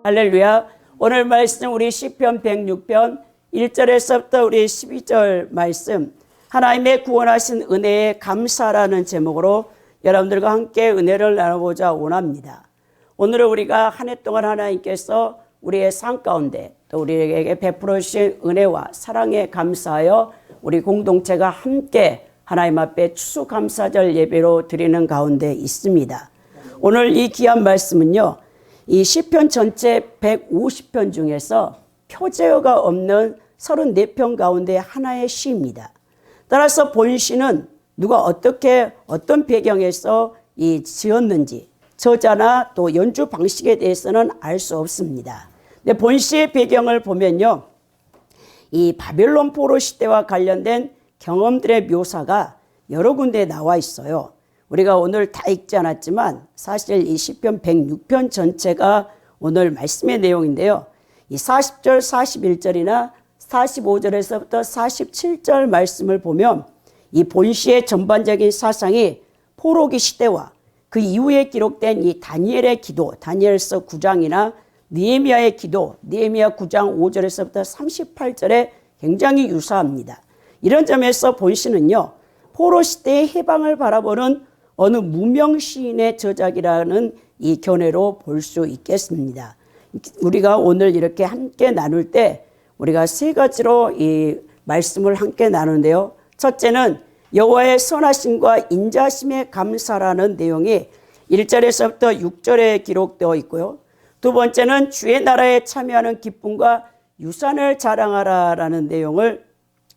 할렐루야. 오늘 말씀 우리 시편 106편 1절에서부터 우리 12절 말씀, 하나님의 구원하신 은혜에 감사라는 제목으로 여러분들과 함께 은혜를 나눠보자 원합니다. 오늘은 우리가 한 해 동안 하나님께서 우리의 삶 가운데 또 우리에게 베풀어 주신 은혜와 사랑에 감사하여 우리 공동체가 함께 하나님 앞에 추수감사절 예배로 드리는 가운데 있습니다. 오늘 이 귀한 말씀은요, 이 시편 전체 150편 중에서 표제어가 없는 34편 가운데 하나의 시입니다. 따라서 본 시는 누가 어떤 배경에서 지었는지 저자나 또 연주 방식에 대해서는 알 수 없습니다. 근데 본 시의 배경을 보면요, 이 바벨론 포로 시대와 관련된 경험들의 묘사가 여러 군데 나와 있어요. 우리가 오늘 다 읽지 않았지만 사실 이 시편 106편 전체가 오늘 말씀의 내용인데요. 이 40절, 41절이나 45절에서부터 47절 말씀을 보면 이 본시의 전반적인 사상이 포로기 시대와 그 이후에 기록된 이 다니엘의 기도, 다니엘서 9장이나 느헤미야의 기도, 느헤미야 9장 5절에서부터 38절에 굉장히 유사합니다. 이런 점에서 본시는요, 포로 시대의 해방을 바라보는 어느 무명 시인의 저작이라는 이 견해로 볼 수 있겠습니다. 우리가 오늘 이렇게 함께 나눌 때 우리가 세 가지로 이 말씀을 함께 나누는데요. 첫째는 여호와의 선하심과 인자심에 감사라는 내용이 1절에서부터 6절에 기록되어 있고요. 두 번째는 주의 나라에 참여하는 기쁨과 유산을 자랑하라라는 내용을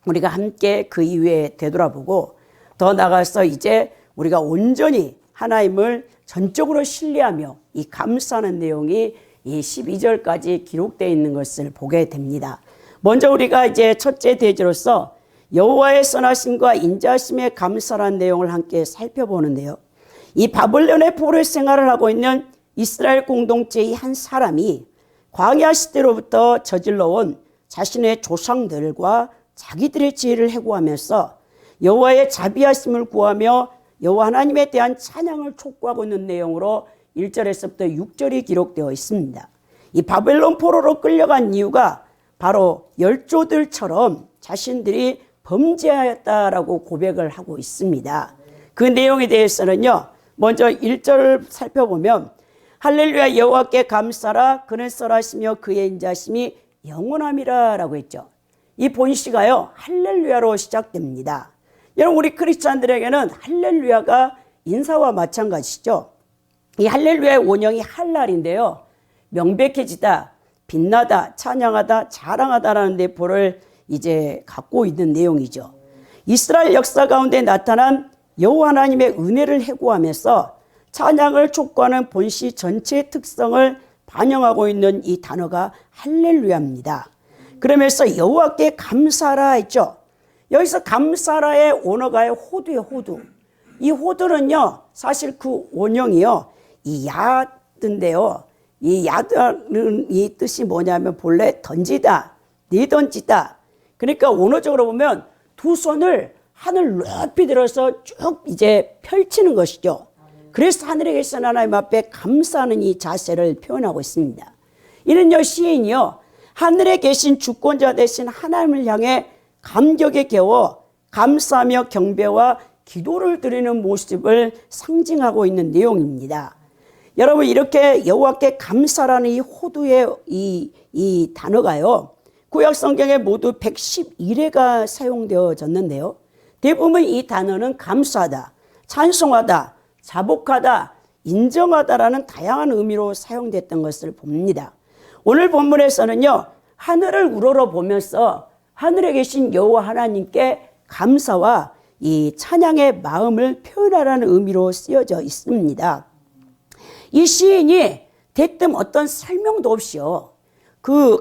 우리가 함께 그 이후에 되돌아보고, 더 나아가서 이제 우리가 온전히 하나님을 전적으로 신뢰하며 이 감사하는 내용이 이 12절까지 기록되어 있는 것을 보게 됩니다. 먼저 우리가 이제 첫째 대지로서 여호와의 선하심과 인자심에 감사라는 내용을 함께 살펴보는데요. 이 바벨론의 포로 생활을 하고 있는 이스라엘 공동체의 한 사람이 광야 시대로부터 저질러온 자신의 조상들과 자기들의 죄를 해고하면서 여호와의 자비하심을 구하며 여호와 하나님에 대한 찬양을 촉구하고 있는 내용으로 1절에서부터 6절이 기록되어 있습니다. 이 바벨론 포로로 끌려간 이유가 바로 열조들처럼 자신들이 범죄하였다라고 고백을 하고 있습니다. 그 내용에 대해서는요, 먼저 1절을 살펴보면 할렐루야 여호와께 감사라, 그는 선하시며 그의 인자심이 영원함이라 라고 했죠. 이 본시가요, 할렐루야로 시작됩니다. 여러분, 우리 크리스찬들에게는 할렐루야가 인사와 마찬가지죠. 이 할렐루야의 원형이 할랄인데요, 명백해지다, 빛나다, 찬양하다, 자랑하다라는 대포를 이제 갖고 있는 내용이죠. 이스라엘 역사 가운데 나타난 여호와 하나님의 은혜를 해고하면서 찬양을 촉구하는 본시 전체의 특성을 반영하고 있는 이 단어가 할렐루야입니다. 그러면서 여호와께 감사라 했죠. 여기서 감사라의 원어가의 호두예요, 호두. 이 호두는요, 사실 그 원형이요, 이 야드인데요. 이 야드는 이 뜻이 뭐냐면 본래 던지다, 내던지다. 그러니까 원어적으로 보면 두 손을 하늘 높이 들어서 쭉 이제 펼치는 것이죠. 그래서 하늘에 계신 하나님 앞에 감사하는 이 자세를 표현하고 있습니다. 이는요, 시인이요, 하늘에 계신 주권자 되신 하나님을 향해 감격에 겨워 감사하며 경배와 기도를 드리는 모습을 상징하고 있는 내용입니다. 여러분, 이렇게 여호와께 감사라는 이 호두의 이 단어가요, 구약 성경에 모두 111회가 사용되어졌는데요. 대부분 이 단어는 감사하다, 찬송하다, 자복하다, 인정하다라는 다양한 의미로 사용됐던 것을 봅니다. 오늘 본문에서는요, 하늘을 우러러 보면서 하늘에 계신 여호와 하나님께 감사와 이 찬양의 마음을 표현하라는 의미로 쓰여져 있습니다. 이 시인이 대뜸 어떤 설명도 없이요,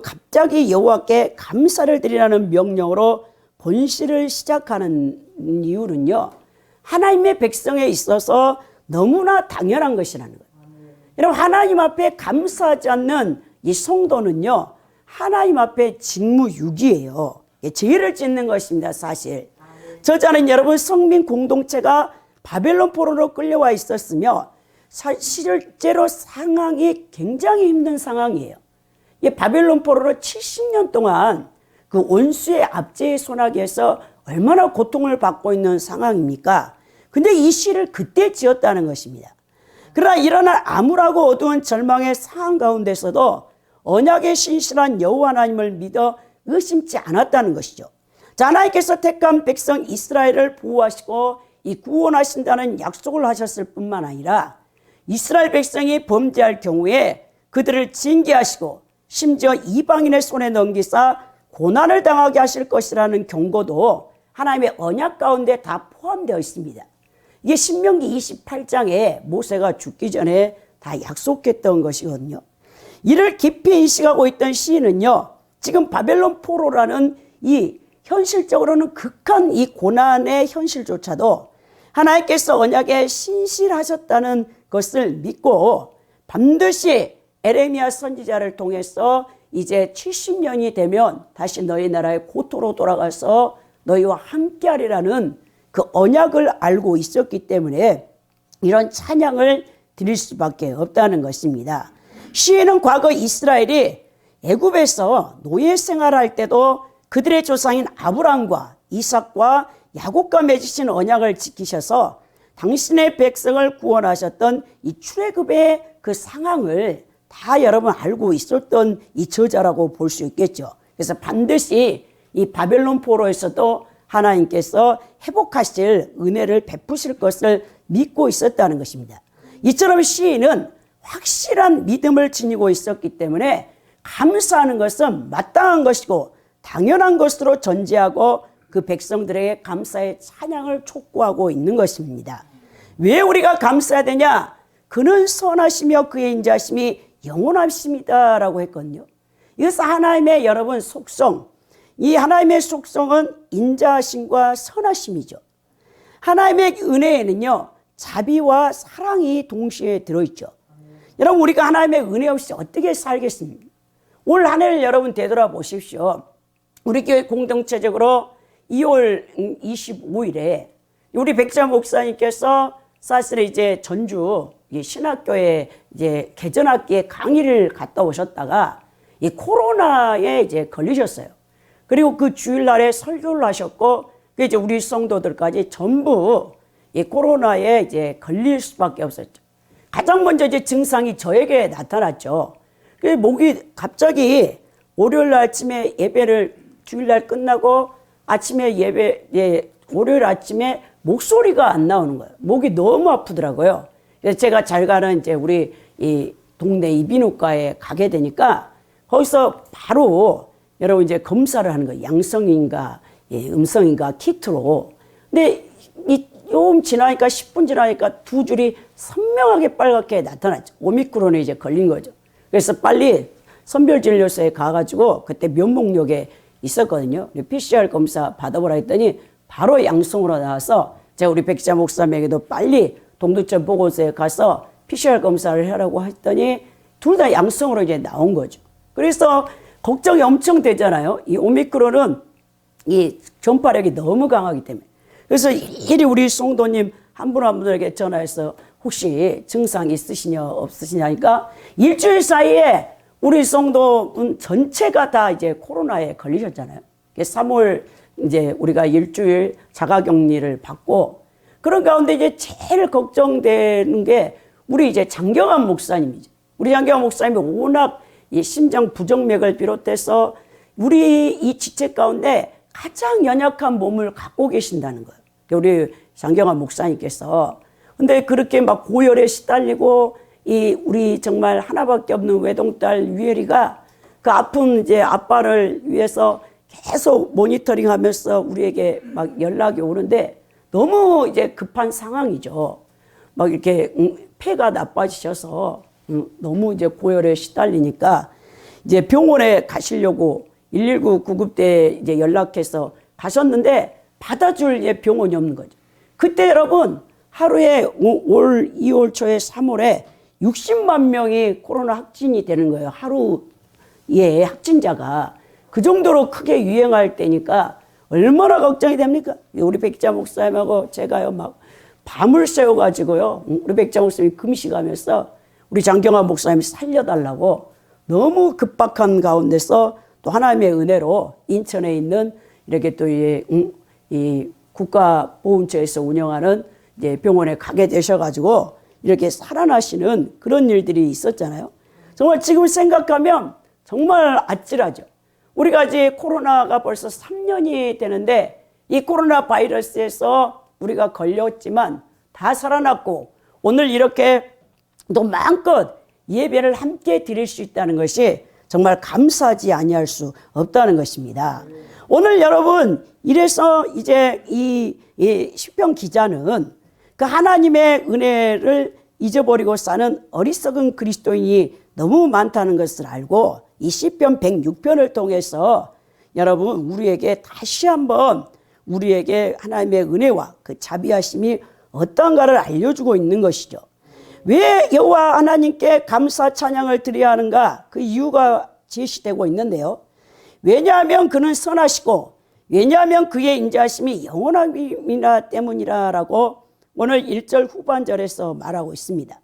갑자기 여호와께 감사를 드리라는 명령으로 본시를 시작하는 이유는요, 하나님의 백성에 있어서 너무나 당연한 것이라는 거예요. 여러분, 하나님 앞에 감사하지 않는 이 성도는요, 하나님 앞에 직무유기예요. 죄를 짓는 것입니다, 사실. 저자는 여러분, 성민 공동체가 바벨론 포로로 끌려와 있었으며 실제로 상황이 굉장히 힘든 상황이에요. 이 바벨론 포로로 70년 동안 그 원수의 압제의 소나기에서 얼마나 고통을 받고 있는 상황입니까? 근데 이 시를 그때 지었다는 것입니다. 그러나 일어날 암울하고 어두운 절망의 상황 가운데서도 언약의 신실한 여호와 하나님을 믿어 의심치 않았다는 것이죠. 자, 하나님께서 택한 백성 이스라엘을 보호하시고 이 구원하신다는 약속을 하셨을 뿐만 아니라 이스라엘 백성이 범죄할 경우에 그들을 징계하시고 심지어 이방인의 손에 넘기사 고난을 당하게 하실 것이라는 경고도 하나님의 언약 가운데 다 포함되어 있습니다. 이게 신명기 28장에 모세가 죽기 전에 다 약속했던 것이거든요. 이를 깊이 인식하고 있던 시인은요, 지금 바벨론 포로라는 이 현실적으로는 극한 이 고난의 현실조차도 하나님께서 언약에 신실하셨다는 것을 믿고 반드시 에레미야 선지자를 통해서 이제 70년이 되면 다시 너희 나라의 고토로 돌아가서 너희와 함께하리라는 그 언약을 알고 있었기 때문에 이런 찬양을 드릴 수밖에 없다는 것입니다. 시인은 과거 이스라엘이 애굽에서 노예 생활할 때도 그들의 조상인 아브람과 이삭과 야곱과 맺으신 언약을 지키셔서 당신의 백성을 구원하셨던 이 출애굽의 그 상황을 다 여러분 알고 있었던 이 저자라고 볼 수 있겠죠. 그래서 반드시 이 바벨론 포로에서도 하나님께서 회복하실 은혜를 베푸실 것을 믿고 있었다는 것입니다. 이처럼 시인은 확실한 믿음을 지니고 있었기 때문에 감사하는 것은 마땅한 것이고 당연한 것으로 전제하고 그 백성들에게 감사의 찬양을 촉구하고 있는 것입니다. 왜 우리가 감사해야 되냐? 그는 선하시며 그의 인자하심이 영원하십니다라고 했거든요. 이것은 하나님의 여러분 속성, 이 하나님의 속성은 인자하심과 선하심이죠. 하나님의 은혜에는요, 자비와 사랑이 동시에 들어있죠. 여러분, 우리가 하나님의 은혜 없이 어떻게 살겠습니까? 올 한 해를 여러분 되돌아보십시오. 우리 교회 공동체적으로 2월 25일에 우리 백자 목사님께서 사실 이제 전주 신학교에 이제 개전학기에 강의를 갔다 오셨다가 이 코로나에 이제 걸리셨어요. 그리고 그 주일날에 설교를 하셨고, 그 이제 우리 성도들까지 전부 이 코로나에 이제 걸릴 수밖에 없었죠. 가장 먼저 이제 증상이 저에게 나타났죠. 그 목이 갑자기 월요일 아침에 예배를 주일날 끝나고 아침에 월요일 아침에 목소리가 안 나오는 거예요. 목이 너무 아프더라고요. 그래서 제가 잘 가는 이제 우리 이 동네 이비인후과에 가게 되니까 거기서 바로 여러분 이제 검사를 하는 거예요. 양성인가 음성인가 키트로. 근데 좀 지나니까 10분 지나니까 두 줄이 선명하게 빨갛게 나타났죠. 오미크론에 이제 걸린 거죠. 그래서 빨리 선별진료소에 가가지고 그때 면목역에 있었거든요. PCR 검사 받아보라 했더니 바로 양성으로 나와서 제가 우리 백자 목사님에게도 빨리 동두천 보건소에 가서 PCR 검사를 하라고 했더니 둘 다 양성으로 이제 나온 거죠. 그래서 걱정이 엄청 되잖아요. 이 오미크론은 이 전파력이 너무 강하기 때문에. 그래서 일일이 우리 성도님 한 분 한 분에게 전화해서 혹시 증상 있으시냐 없으시냐니까 일주일 사이에 우리 성도분 전체가 다 이제 코로나에 걸리셨잖아요. 3월 이제 우리가 일주일 자가격리를 받고 그런 가운데 이제 제일 걱정되는 게 우리 이제 장경환 목사님이죠. 우리 장경환 목사님이 워낙 이 심장 부정맥을 비롯해서 우리 이 지체 가운데 가장 연약한 몸을 갖고 계신다는 거예요. 우리 장경환 목사님께서. 근데 그렇게 막 고열에 시달리고 이 우리 정말 하나밖에 없는 외동딸 유혜리가 그 아픈 이제 아빠를 위해서 계속 모니터링 하면서 우리에게 막 연락이 오는데 너무 이제 급한 상황이죠. 막 이렇게 폐가 나빠지셔서 너무 이제 고열에 시달리니까 이제 병원에 가시려고 119 구급대에 이제 연락해서 가셨는데 받아줄 병원이 없는 거죠. 그때 여러분 하루에 올 2월 초에 3월에 60만 명이 코로나 확진이 되는 거예요. 하루에 확진자가. 그 정도로 크게 유행할 때니까 얼마나 걱정이 됩니까? 우리 백자 목사님하고 제가요 막 밤을 새워가지고요. 우리 백자 목사님이 금식하면서 우리 장경환 목사님이 살려달라고 너무 급박한 가운데서 또 하나님의 은혜로 인천에 있는 이렇게 또 이 국가보훈처에서 운영하는 이제 병원에 가게 되셔가지고 이렇게 살아나시는 그런 일들이 있었잖아요. 정말 지금 생각하면 정말 아찔하죠. 우리가 이제 코로나가 벌써 3년이 되는데 이 코로나 바이러스에서 우리가 걸렸지만 다 살아났고 오늘 이렇게 또 마음껏 예배를 함께 드릴 수 있다는 것이 정말 감사하지 아니할 수 없다는 것입니다. 오늘 여러분 이래서 이제 이 시편 기자는 그 하나님의 은혜를 잊어버리고 사는 어리석은 그리스도인이 너무 많다는 것을 알고 이 시편 106편을 통해서 여러분 우리에게 다시 한번 우리에게 하나님의 은혜와 그 자비하심이 어떠한가를 알려주고 있는 것이죠. 왜 여호와 하나님께 감사 찬양을 드려야 하는가? 그 이유가 제시되고 있는데요. 왜냐하면 그는 선하시고 왜냐하면 그의 인자하심이 영원함이라 때문이라라고 오늘 1절 후반절에서 말하고 있습니다.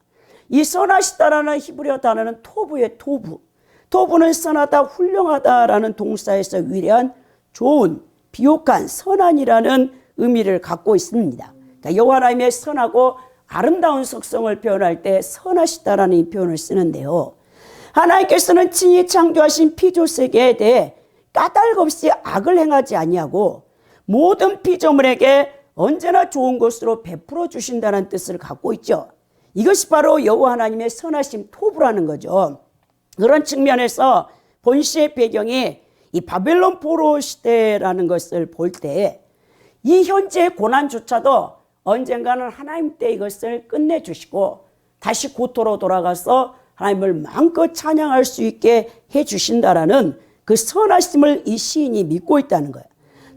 이 선하시다라는 히브리어 단어는 토부의 토부. 토부는 선하다, 훌륭하다라는 동사에서 위대한, 좋은, 비옥한, 선한이라는 의미를 갖고 있습니다. 그러니까 여호와 하나님의 선하고 아름다운 속성을 표현할 때 선하시다라는 이 표현을 쓰는데요. 하나님께서는 친히 창조하신 피조세계에 대해 까닭 없이 악을 행하지 아니하고 모든 피조물에게 언제나 좋은 것으로 베풀어 주신다는 뜻을 갖고 있죠. 이것이 바로 여호와 하나님의 선하심 토부라는 거죠. 그런 측면에서 본시의 배경이 이 바벨론 포로 시대라는 것을 볼 때 이 현재의 고난조차도 언젠가는 하나님 때 이것을 끝내주시고 다시 고토로 돌아가서 하나님을 마음껏 찬양할 수 있게 해주신다라는 그 선하심을 이 시인이 믿고 있다는 거예요.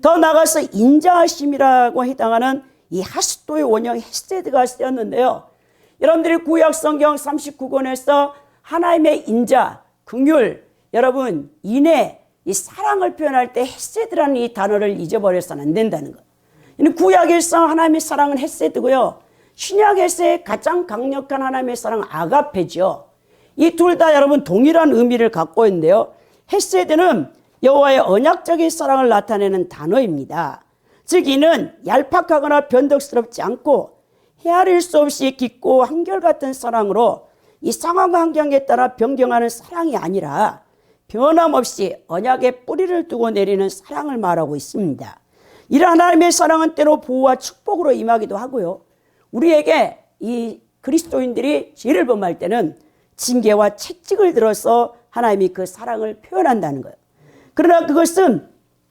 더 나아가서 인자하심이라고 해당하는 이 하스도의 원형 헤세드가 쓰였는데요. 여러분들이 구약 성경 39권에서 하나님의 인자, 긍휼, 여러분 인애, 이 사랑을 표현할 때 헤세드라는 이 단어를 잊어버려서는 안 된다는 거예요. 구약에서 하나님의 사랑은 헤세드고요. 신약에서의 가장 강력한 하나님의 사랑은 아가페죠. 이 둘 다 여러분 동일한 의미를 갖고 있는데요. 헤세드는 여호와의 언약적인 사랑을 나타내는 단어입니다. 즉 이는 얄팍하거나 변덕스럽지 않고 헤아릴 수 없이 깊고 한결같은 사랑으로 이 상황과 환경에 따라 변경하는 사랑이 아니라 변함없이 언약에 뿌리를 두고 내리는 사랑을 말하고 있습니다. 이런 하나님의 사랑은 때로 보호와 축복으로 임하기도 하고요. 우리에게 이 그리스도인들이 죄를 범할 때는 징계와 채찍을 들어서 하나님이 그 사랑을 표현한다는 거예요. 그러나 그것은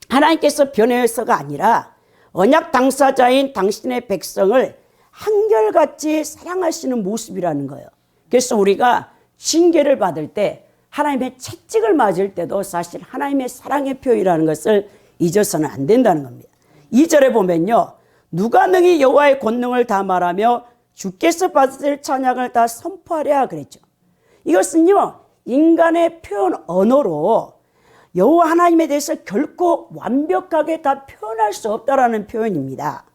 하나님께서 변해서가 아니라 언약 당사자인 당신의 백성을 한결같이 사랑하시는 모습이라는 거예요. 그래서 우리가 징계를 받을 때 하나님의 채찍을 맞을 때도 사실 하나님의 사랑의 표현이라는 것을 잊어서는 안 된다는 겁니다. 2절에 보면요. 누가 능히 여호와의 권능을 다 말하며 주께서 받으실 찬양을 다 선포하랴 그랬죠. 이것은요. 인간의 표현 언어로 여호와 하나님에 대해서 결코 완벽하게 다 표현할 수 없다라는 표현입니다.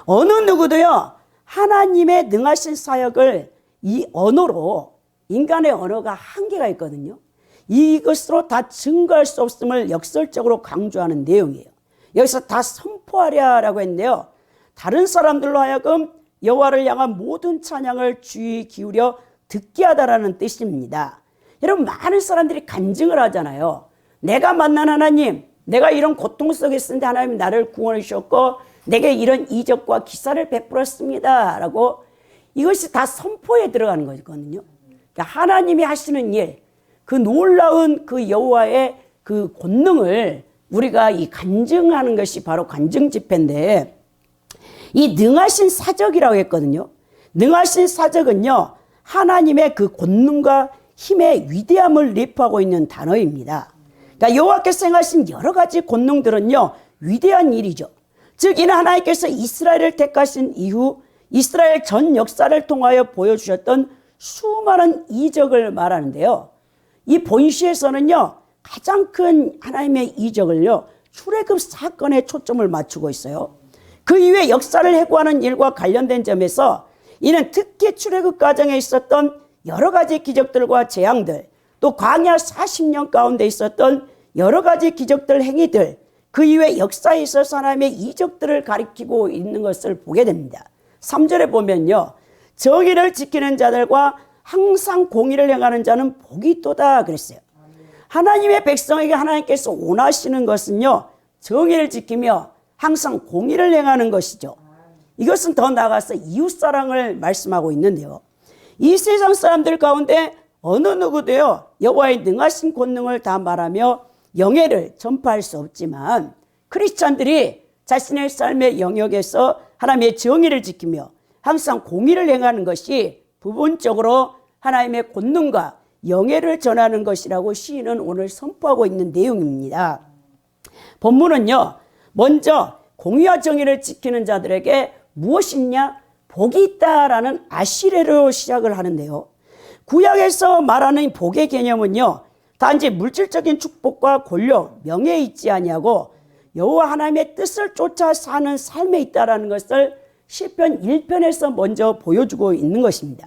어느 누구도요. 하나님의 능하신 사역을 이 언어로 인간의 언어가 한계가 있거든요. 이것으로 다 증거할 수 없음을 역설적으로 강조하는 내용이에요. 여기서 다 선포하랴라고 했는데요. 다른 사람들로 하여금 여호와를 향한 모든 찬양을 주의 기울여 듣게 하다라는 뜻입니다. 여러분 많은 사람들이 간증을 하잖아요. 내가 만난 하나님, 내가 이런 고통 속에 있었는데 하나님 나를 구원해 주셨고 내게 이런 이적과 기사를 베풀었습니다 라고 이것이 다 선포에 들어가는 거거든요. 그러니까 하나님이 하시는 일, 그 놀라운 그 여호와의 그 권능을 우리가 이 간증하는 것이 바로 간증 집회인데 이 능하신 사적이라고 했거든요. 능하신 사적은요. 하나님의 그 권능과 힘의 위대함을 내포하고 있는 단어입니다. 그러니까 여호와께서 행하신 여러 가지 권능들은요. 위대한 일이죠. 즉 이는 하나님께서 이스라엘을 택하신 이후 이스라엘 전 역사를 통하여 보여주셨던 수많은 이적을 말하는데요. 이 본시에서는요. 가장 큰 하나님의 이적을요. 출애굽 사건에 초점을 맞추고 있어요. 그 이후에 역사를 해고하는 일과 관련된 점에서 이는 특히 출애굽 과정에 있었던 여러 가지 기적들과 재앙들 또 광야 40년 가운데 있었던 여러 가지 기적들, 행위들, 그 이후에 역사에 있어서 하나님의 이적들을 가리키고 있는 것을 보게 됩니다. 3절에 보면요, 정의를 지키는 자들과 항상 공의를 행하는 자는 복이 있도다 그랬어요. 하나님의 백성에게 하나님께서 원하시는 것은요, 정의를 지키며 항상 공의를 행하는 것이죠. 이것은 더 나아가서 이웃사랑을 말씀하고 있는데요, 이 세상 사람들 가운데 어느 누구도요 여호와의 능하신 권능을 다 말하며 영예를 전파할 수 없지만, 크리스찬들이 자신의 삶의 영역에서 하나님의 정의를 지키며 항상 공의를 행하는 것이 부분적으로 하나님의 권능과 영예를 전하는 것이라고 시인은 오늘 선포하고 있는 내용입니다. 본문은요, 먼저 공의와 정의를 지키는 자들에게 무엇이 있냐? 복이 있다라는 아시레로 시작을 하는데요, 구약에서 말하는 복의 개념은요, 단지 물질적인 축복과 권력, 명예에 있지 아니하고 여호와 하나님의 뜻을 쫓아 사는 삶에 있다라는 것을 시편 1편에서 먼저 보여주고 있는 것입니다.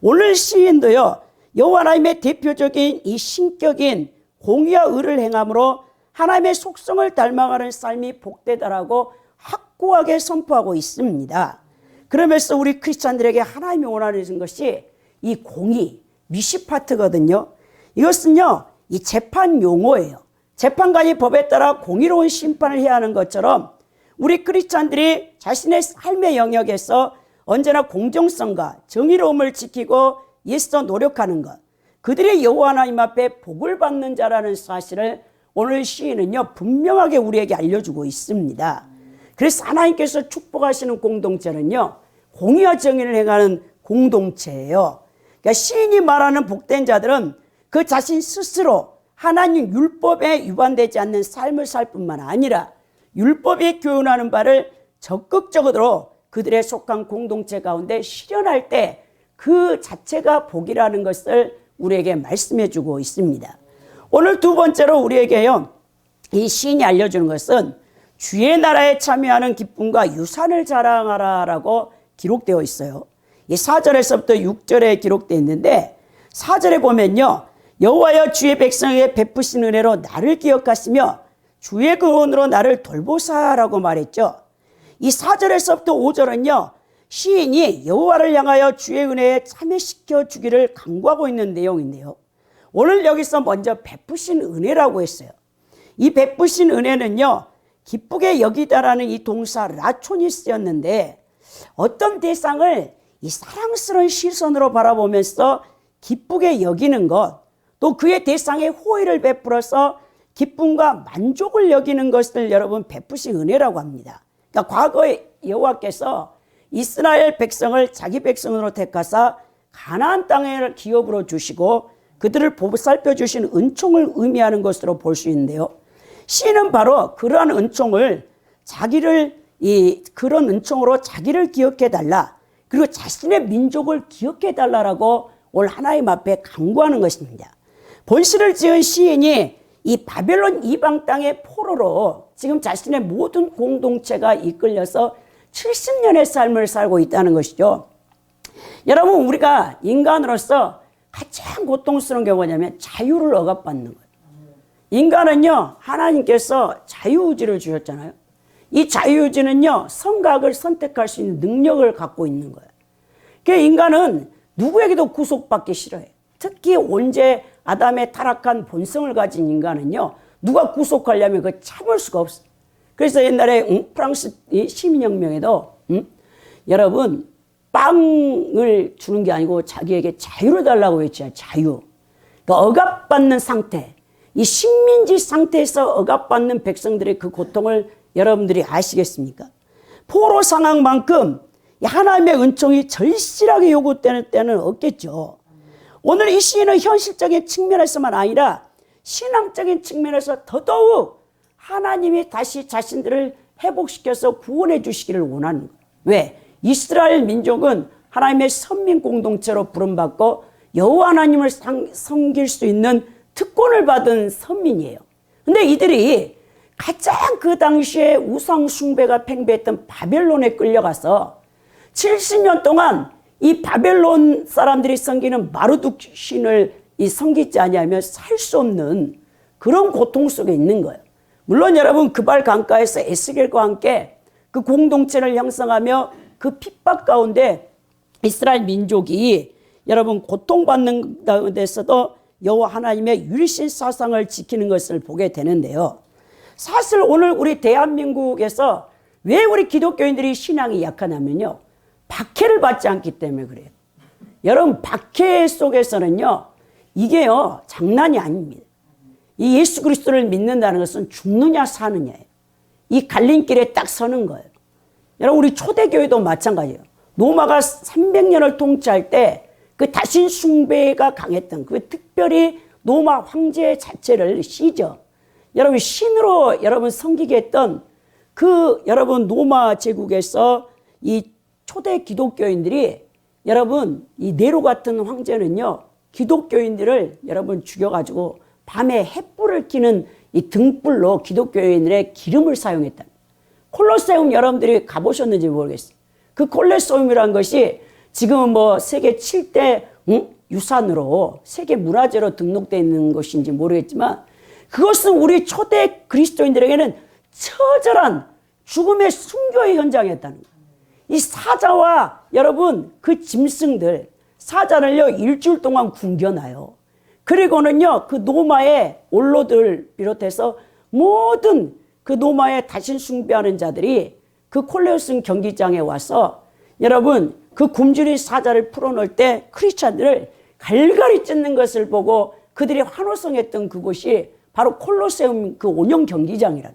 오늘 시인도요, 여호와 하나님의 대표적인 이 신격인 공의와 의를 행함으로 하나님의 속성을 닮아가는 삶이 복되다라고 확고하게 선포하고 있습니다. 그러면서 우리 크리스찬들에게 하나님이 원하는 것이 이 공의, 미시파트거든요. 이것은요, 이 재판 용어예요. 재판관이 법에 따라 공의로운 심판을 해야 하는 것처럼 우리 크리스찬들이 자신의 삶의 영역에서 언제나 공정성과 정의로움을 지키고 애써 노력하는 것, 그들의 여호와 하나님 앞에 복을 받는 자라는 사실을 오늘 시인은요 분명하게 우리에게 알려주고 있습니다. 그래서 하나님께서 축복하시는 공동체는요, 공의와 정의를 행하는 공동체예요. 그러니까 시인이 말하는 복된 자들은 그 자신 스스로 하나님 율법에 위반되지 않는 삶을 살 뿐만 아니라 율법이 교훈하는 바를 적극적으로 그들의 속한 공동체 가운데 실현할 때 그 자체가 복이라는 것을 우리에게 말씀해 주고 있습니다. 오늘 두 번째로 우리에게요, 이 시인이 알려주는 것은 주의 나라에 참여하는 기쁨과 유산을 자랑하라라고 기록되어 있어요. 이 4절에서부터 6절에 기록되어 있는데, 4절에 보면요, 여호와여 주의 백성에게 베푸신 은혜로 나를 기억하시며 주의 구원으로 나를 돌보사라고 말했죠. 이 4절에서부터 5절은요, 시인이 여호와를 향하여 주의 은혜에 참여시켜 주기를 간구하고 있는 내용인데요, 오늘 여기서 먼저 베푸신 은혜라고 했어요. 이 베푸신 은혜는요, 기쁘게 여기다라는 이 동사 라촌이 쓰였는데, 어떤 대상을 이 사랑스러운 시선으로 바라보면서 기쁘게 여기는 것, 또 그의 대상에 호의를 베풀어서 기쁨과 만족을 여기는 것을 여러분 베푸신 은혜라고 합니다. 그러니까 과거에 여호와께서 이스라엘 백성을 자기 백성으로 택하사 가나안 땅을 기업으로 주시고 그들을 보살펴 주신 은총을 의미하는 것으로 볼 수 있는데요, 시인은 바로 그러한 은총을 그런 은총으로 자기를 기억해 달라, 그리고 자신의 민족을 기억해 달라라고 오늘 하나님 앞에 간구하는 것입니다. 본시를 지은 시인이 이 바벨론 이방 땅의 포로로 지금 자신의 모든 공동체가 이끌려서 70년의 삶을 살고 있다는 것이죠. 여러분, 우리가 인간으로서 가장 고통스러운 게 뭐냐면 자유를 억압받는 거예요. 인간은요, 하나님께서 자유의지를 주셨잖아요. 이 자유의지는요, 선각을 선택할 수 있는 능력을 갖고 있는 거예요. 그러니까 인간은 누구에게도 구속받기 싫어해요. 특히 원죄 아담의 타락한 본성을 가진 인간은요, 누가 구속하려면 그거 참을 수가 없어요. 그래서 옛날에 프랑스 시민혁명에도 여러분, 빵을 주는 게 아니고 자기에게 자유를 달라고 외쳐요. 자유. 그러니까 억압받는 상태, 이 식민지 상태에서 억압받는 백성들의 그 고통을 여러분들이 아시겠습니까? 포로 상황만큼 하나님의 은총이 절실하게 요구되는 때는 없겠죠. 오늘 이 시인은 현실적인 측면에서만 아니라 신앙적인 측면에서 더더욱 하나님이 다시 자신들을 회복시켜서 구원해 주시기를 원하는 거예요. 왜? 이스라엘 민족은 하나님의 선민 공동체로 부름받고 여호와 하나님을 섬길 수 있는 특권을 받은 선민이에요. 근데 이들이 가장 그 당시에 우상 숭배가 팽배했던 바벨론에 끌려가서 70년 동안 이 바벨론 사람들이 섬기는 마르둑 신을 이 섬기지 아니하면 살 수 없는 그런 고통 속에 있는 거예요. 물론 여러분 그발 강가에서 에스겔과 함께 그 공동체를 형성하며 그 핍박 가운데 이스라엘 민족이 여러분 고통받는 가운데서도 여호와 하나님의 율신 사상을 지키는 것을 보게 되는데요. 사실 오늘 우리 대한민국에서 왜 우리 기독교인들이 신앙이 약하냐면요, 박해를 받지 않기 때문에 그래요. 여러분 박해 속에서는요, 이게요 장난이 아닙니다. 이 예수 그리스도를 믿는다는 것은 죽느냐 사느냐예요. 이 갈림길에 딱 서는 거예요. 여러분 우리 초대교회도 마찬가지예요. 로마가 300년을 통치할 때 그 다신 숭배가 강했던 그 특별히 로마 황제 자체를 시저 여러분 신으로 여러분 섬기게 했던 그 여러분 로마 제국에서 이 초대 기독교인들이 여러분 이 네로 같은 황제는요 기독교인들을 여러분 죽여가지고 밤에 횃불을 켜는 이 등불로 기독교인들의 기름을 사용했다. 콜로세움 여러분들이 가보셨는지 모르겠어요. 그 콜로세움이라는 것이 지금은 뭐 세계 7대 유산으로 세계 문화재로 등록되어 있는 것인지 모르겠지만 그것은 우리 초대 그리스도인들에게는 처절한 죽음의 순교의 현장이었다는 거예요. 이 사자와 여러분 그 짐승들 사자를요 일주일 동안 굶겨놔요. 그리고는요 그 노마의 원로들 비롯해서 모든 그 노마에 다신 숭배하는 자들이 그 콜로세움 경기장에 와서 여러분 그 굶주린 사자를 풀어놓을 때 크리스찬들을 갈갈이 찢는 것을 보고 그들이 환호성했던 그곳이 바로 콜로세움 그 원형 경기장이라.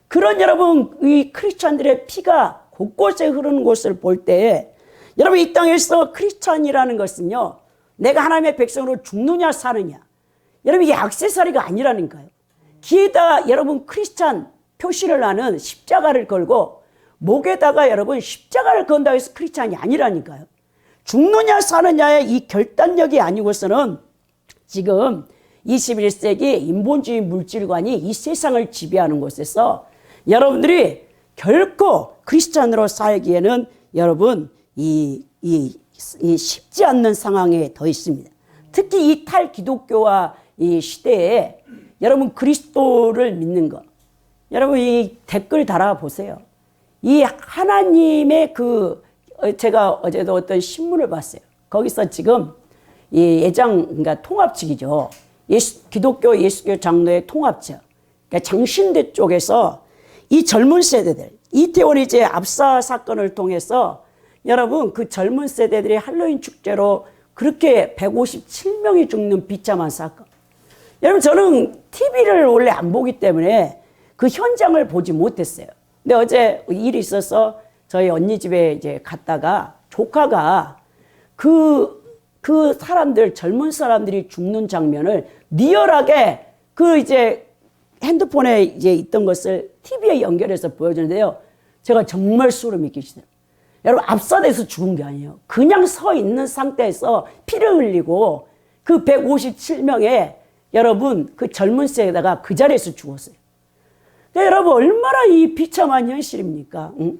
그런 여러분 이 크리스찬들의 피가 곳곳에 흐르는 곳을 볼 때 여러분 이 땅에서 크리스찬이라는 것은요 내가 하나님의 백성으로 죽느냐 사느냐 여러분 이게 액세서리가 아니라니까요. 귀에다 여러분 크리스찬 표시를 하는 십자가를 걸고 목에다가 여러분 십자가를 건다고 해서 크리스찬이 아니라니까요. 죽느냐 사느냐의 이 결단력이 아니고서는 지금 21세기 인본주의 물질관이 이 세상을 지배하는 곳에서 여러분들이 결코 크리스찬으로 살기에는 여러분 이 쉽지 않는 상황에 더 있습니다. 특히 이 탈기독교화 이 시대에 여러분 그리스도를 믿는 것 여러분 이 댓글 달아보세요. 이 하나님의 그 제가 어제도 어떤 신문을 봤어요. 거기서 지금 이 예장 그러니까 통합측이죠. 기독교 예수교 장로의 통합측. 그러니까 장신대 쪽에서 이 젊은 세대들 이태원이 이제 압사 사건을 통해서 여러분 그 젊은 세대들이 할로윈 축제로 그렇게 157명이 죽는 비참한 사건. 여러분 저는 TV를 원래 안 보기 때문에 그 현장을 보지 못했어요. 근데 어제 일이 있어서 저희 언니 집에 이제 갔다가 조카가 그 사람들, 젊은 사람들이 죽는 장면을 리얼하게 그 이제 핸드폰에 이제 있던 것을 TV에 연결해서 보여주는데요. 제가 정말 소름이 끼치더라고요. 여러분, 압사돼서 죽은 게 아니에요. 그냥 서 있는 상태에서 피를 흘리고 그 157명의 여러분 그 젊은 세대가 그 자리에서 죽었어요. 여러분 얼마나 이 비참한 현실입니까? 응?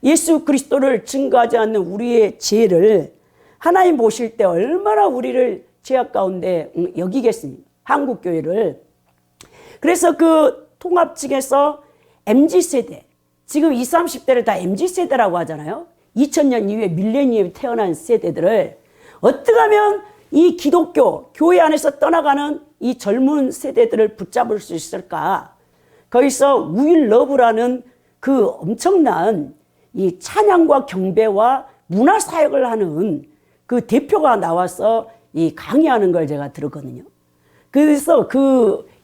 예수 그리스도를 증거하지 않는 우리의 죄를 하나님 보실 때 얼마나 우리를 죄악 가운데 여기겠습니까? 한국교회를. 그래서 그 통합 측에서 MZ세대, 지금 20, 30대를 다 MZ세대라고 하잖아요. 2000년 이후에 밀레니엄이 태어난 세대들을 어떻게 하면 이 기독교, 교회 안에서 떠나가는 이 젊은 세대들을 붙잡을 수 있을까? 거기서 We Love라는 그 엄청난 이 찬양과 경배와 문화 사역을 하는 그 대표가 나와서 이 강의하는 걸 제가 들었거든요. 그래서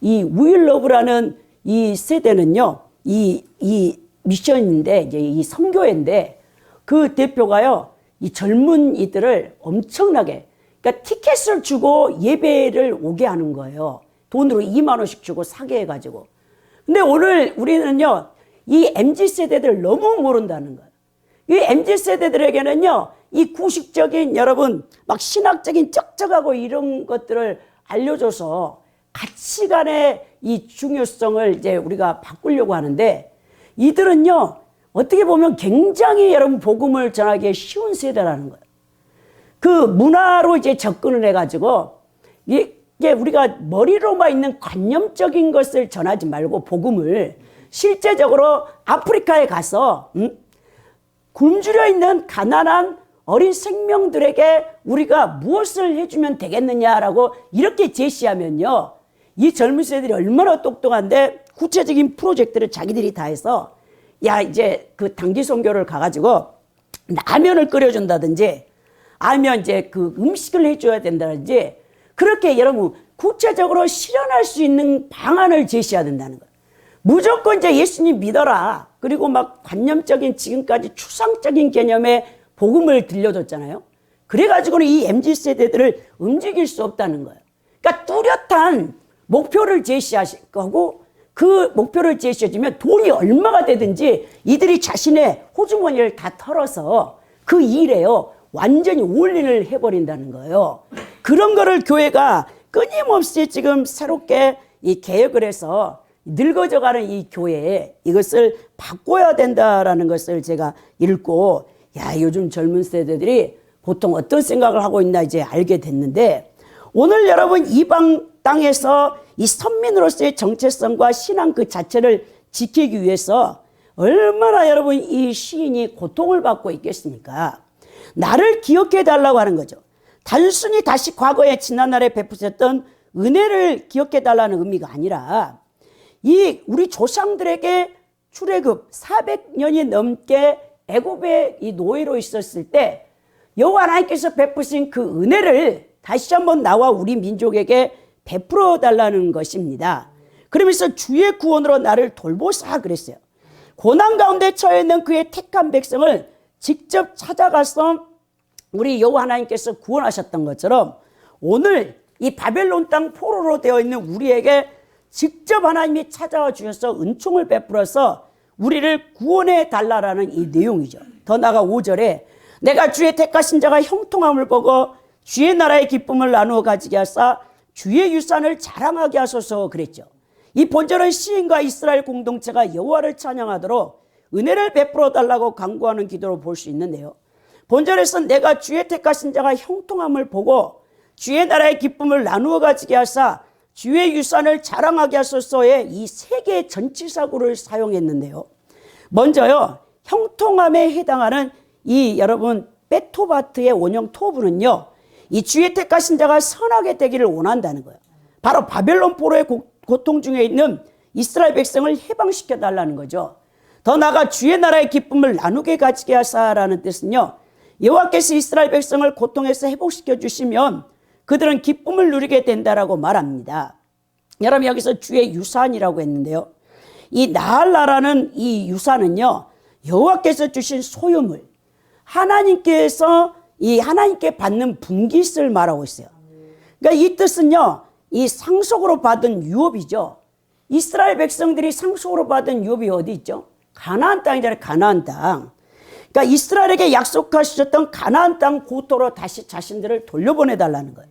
이 We Love라는 이 세대는요, 이 미션인데, 이제 이 선교회인데, 그 대표가요, 이 젊은 이들을 엄청나게, 그러니까 티켓을 주고 예배를 오게 하는 거예요. 돈으로 2만 원씩 주고 사게 해가지고. 근데 오늘 우리는요, 이 MZ세대들을 너무 모른다는 거예요. 이 MZ세대들에게는요, 이 구식적인 여러분, 막 신학적인 쩍쩍하고 이런 것들을 알려줘서 가치관의 이 중요성을 이제 우리가 바꾸려고 하는데, 이들은요, 어떻게 보면 굉장히 여러분 복음을 전하기에 쉬운 세대라는 거예요. 그 문화로 이제 접근을 해가지고 이게 우리가 머리로만 있는 관념적인 것을 전하지 말고 복음을 실제적으로 아프리카에 가서 굶주려 있는 가난한 어린 생명들에게 우리가 무엇을 해주면 되겠느냐라고 이렇게 제시하면요, 이 젊은 세대들이 얼마나 똑똑한데 구체적인 프로젝트를 자기들이 다 해서 야 이제 그 단기 선교를 가가지고 라면을 끓여준다든지 아니면 이제 그 음식을 해줘야 된다든지 그렇게 여러분 구체적으로 실현할 수 있는 방안을 제시해야 된다는 거예요. 무조건 이제 예수님 믿어라. 그리고 막 관념적인 지금까지 추상적인 개념의 복음을 들려줬잖아요. 그래가지고는 이 MZ세대들을 움직일 수 없다는 거예요. 그러니까 뚜렷한 목표를 제시하실 거고 그 목표를 제시해주면 돈이 얼마가 되든지 이들이 자신의 호주머니를 다 털어서 그 일에요 완전히 올인을 해버린다는 거예요. 그런 거를 교회가 끊임없이 지금 새롭게 이 개혁을 해서 늙어져가는 이 교회에 이것을 바꿔야 된다라는 것을 제가 읽고 야 요즘 젊은 세대들이 보통 어떤 생각을 하고 있나 이제 알게 됐는데 오늘 여러분 이방 땅에서 이 선민으로서의 정체성과 신앙 그 자체를 지키기 위해서 얼마나 여러분 이 시인이 고통을 받고 있겠습니까? 나를 기억해 달라고 하는 거죠. 단순히 다시 과거에 지난날에 베푸셨던 은혜를 기억해 달라는 의미가 아니라 이 우리 조상들에게 출애굽 400년이 넘게 애굽의 이 노예로 있었을 때 여호와 하나님께서 베푸신 그 은혜를 다시 한번 나와 우리 민족에게 베풀어 달라는 것입니다. 그러면서 주의 구원으로 나를 돌보사 그랬어요. 고난 가운데 처해 있는 그의 택한 백성을 직접 찾아가서 우리 여호와 하나님께서 구원하셨던 것처럼 오늘 이 바벨론 땅 포로로 되어 있는 우리에게 직접 하나님이 찾아와 주셔서 은총을 베풀어서 우리를 구원해 달라라는 이 내용이죠. 더 나아가 5절에 내가 주의 택하신 자가 형통함을 보고 주의 나라의 기쁨을 나누어 가지게 하사 주의 유산을 자랑하게 하소서 그랬죠. 이 본절은 시인과 이스라엘 공동체가 여호와를 찬양하도록 은혜를 베풀어 달라고 간구하는 기도로 볼 수 있는데요. 본절에서 내가 주의 택하신 자가 형통함을 보고 주의 나라의 기쁨을 나누어 가지게 하사 주의 유산을 자랑하게 하소서의 이 세 개의 전치사구를 사용했는데요. 먼저요, 형통함에 해당하는 이 여러분 베토바트의 원형 토부는요, 이 주의 택하신 자가 선하게 되기를 원한다는 거예요. 바로 바벨론 포로의 고통 중에 있는 이스라엘 백성을 해방시켜 달라는 거죠. 더 나아가 주의 나라의 기쁨을 나누게 가지게 하사라는 뜻은요, 여호와께서 이스라엘 백성을 고통에서 회복시켜 주시면 그들은 기쁨을 누리게 된다라고 말합니다. 여러분 여기서 주의 유산이라고 했는데요. 이 나할라라는 이 유산은요, 여호와께서 주신 소유물, 하나님께서 이 하나님께 받는 분깃을 말하고 있어요. 그러니까 이 뜻은요, 이 상속으로 받은 유업이죠. 이스라엘 백성들이 상속으로 받은 유업이 어디 있죠? 가나안 땅이잖아요. 가나안 땅. 그러니까 이스라엘에게 약속하셨던 가나안 땅 고토로 다시 자신들을 돌려보내달라는 거예요.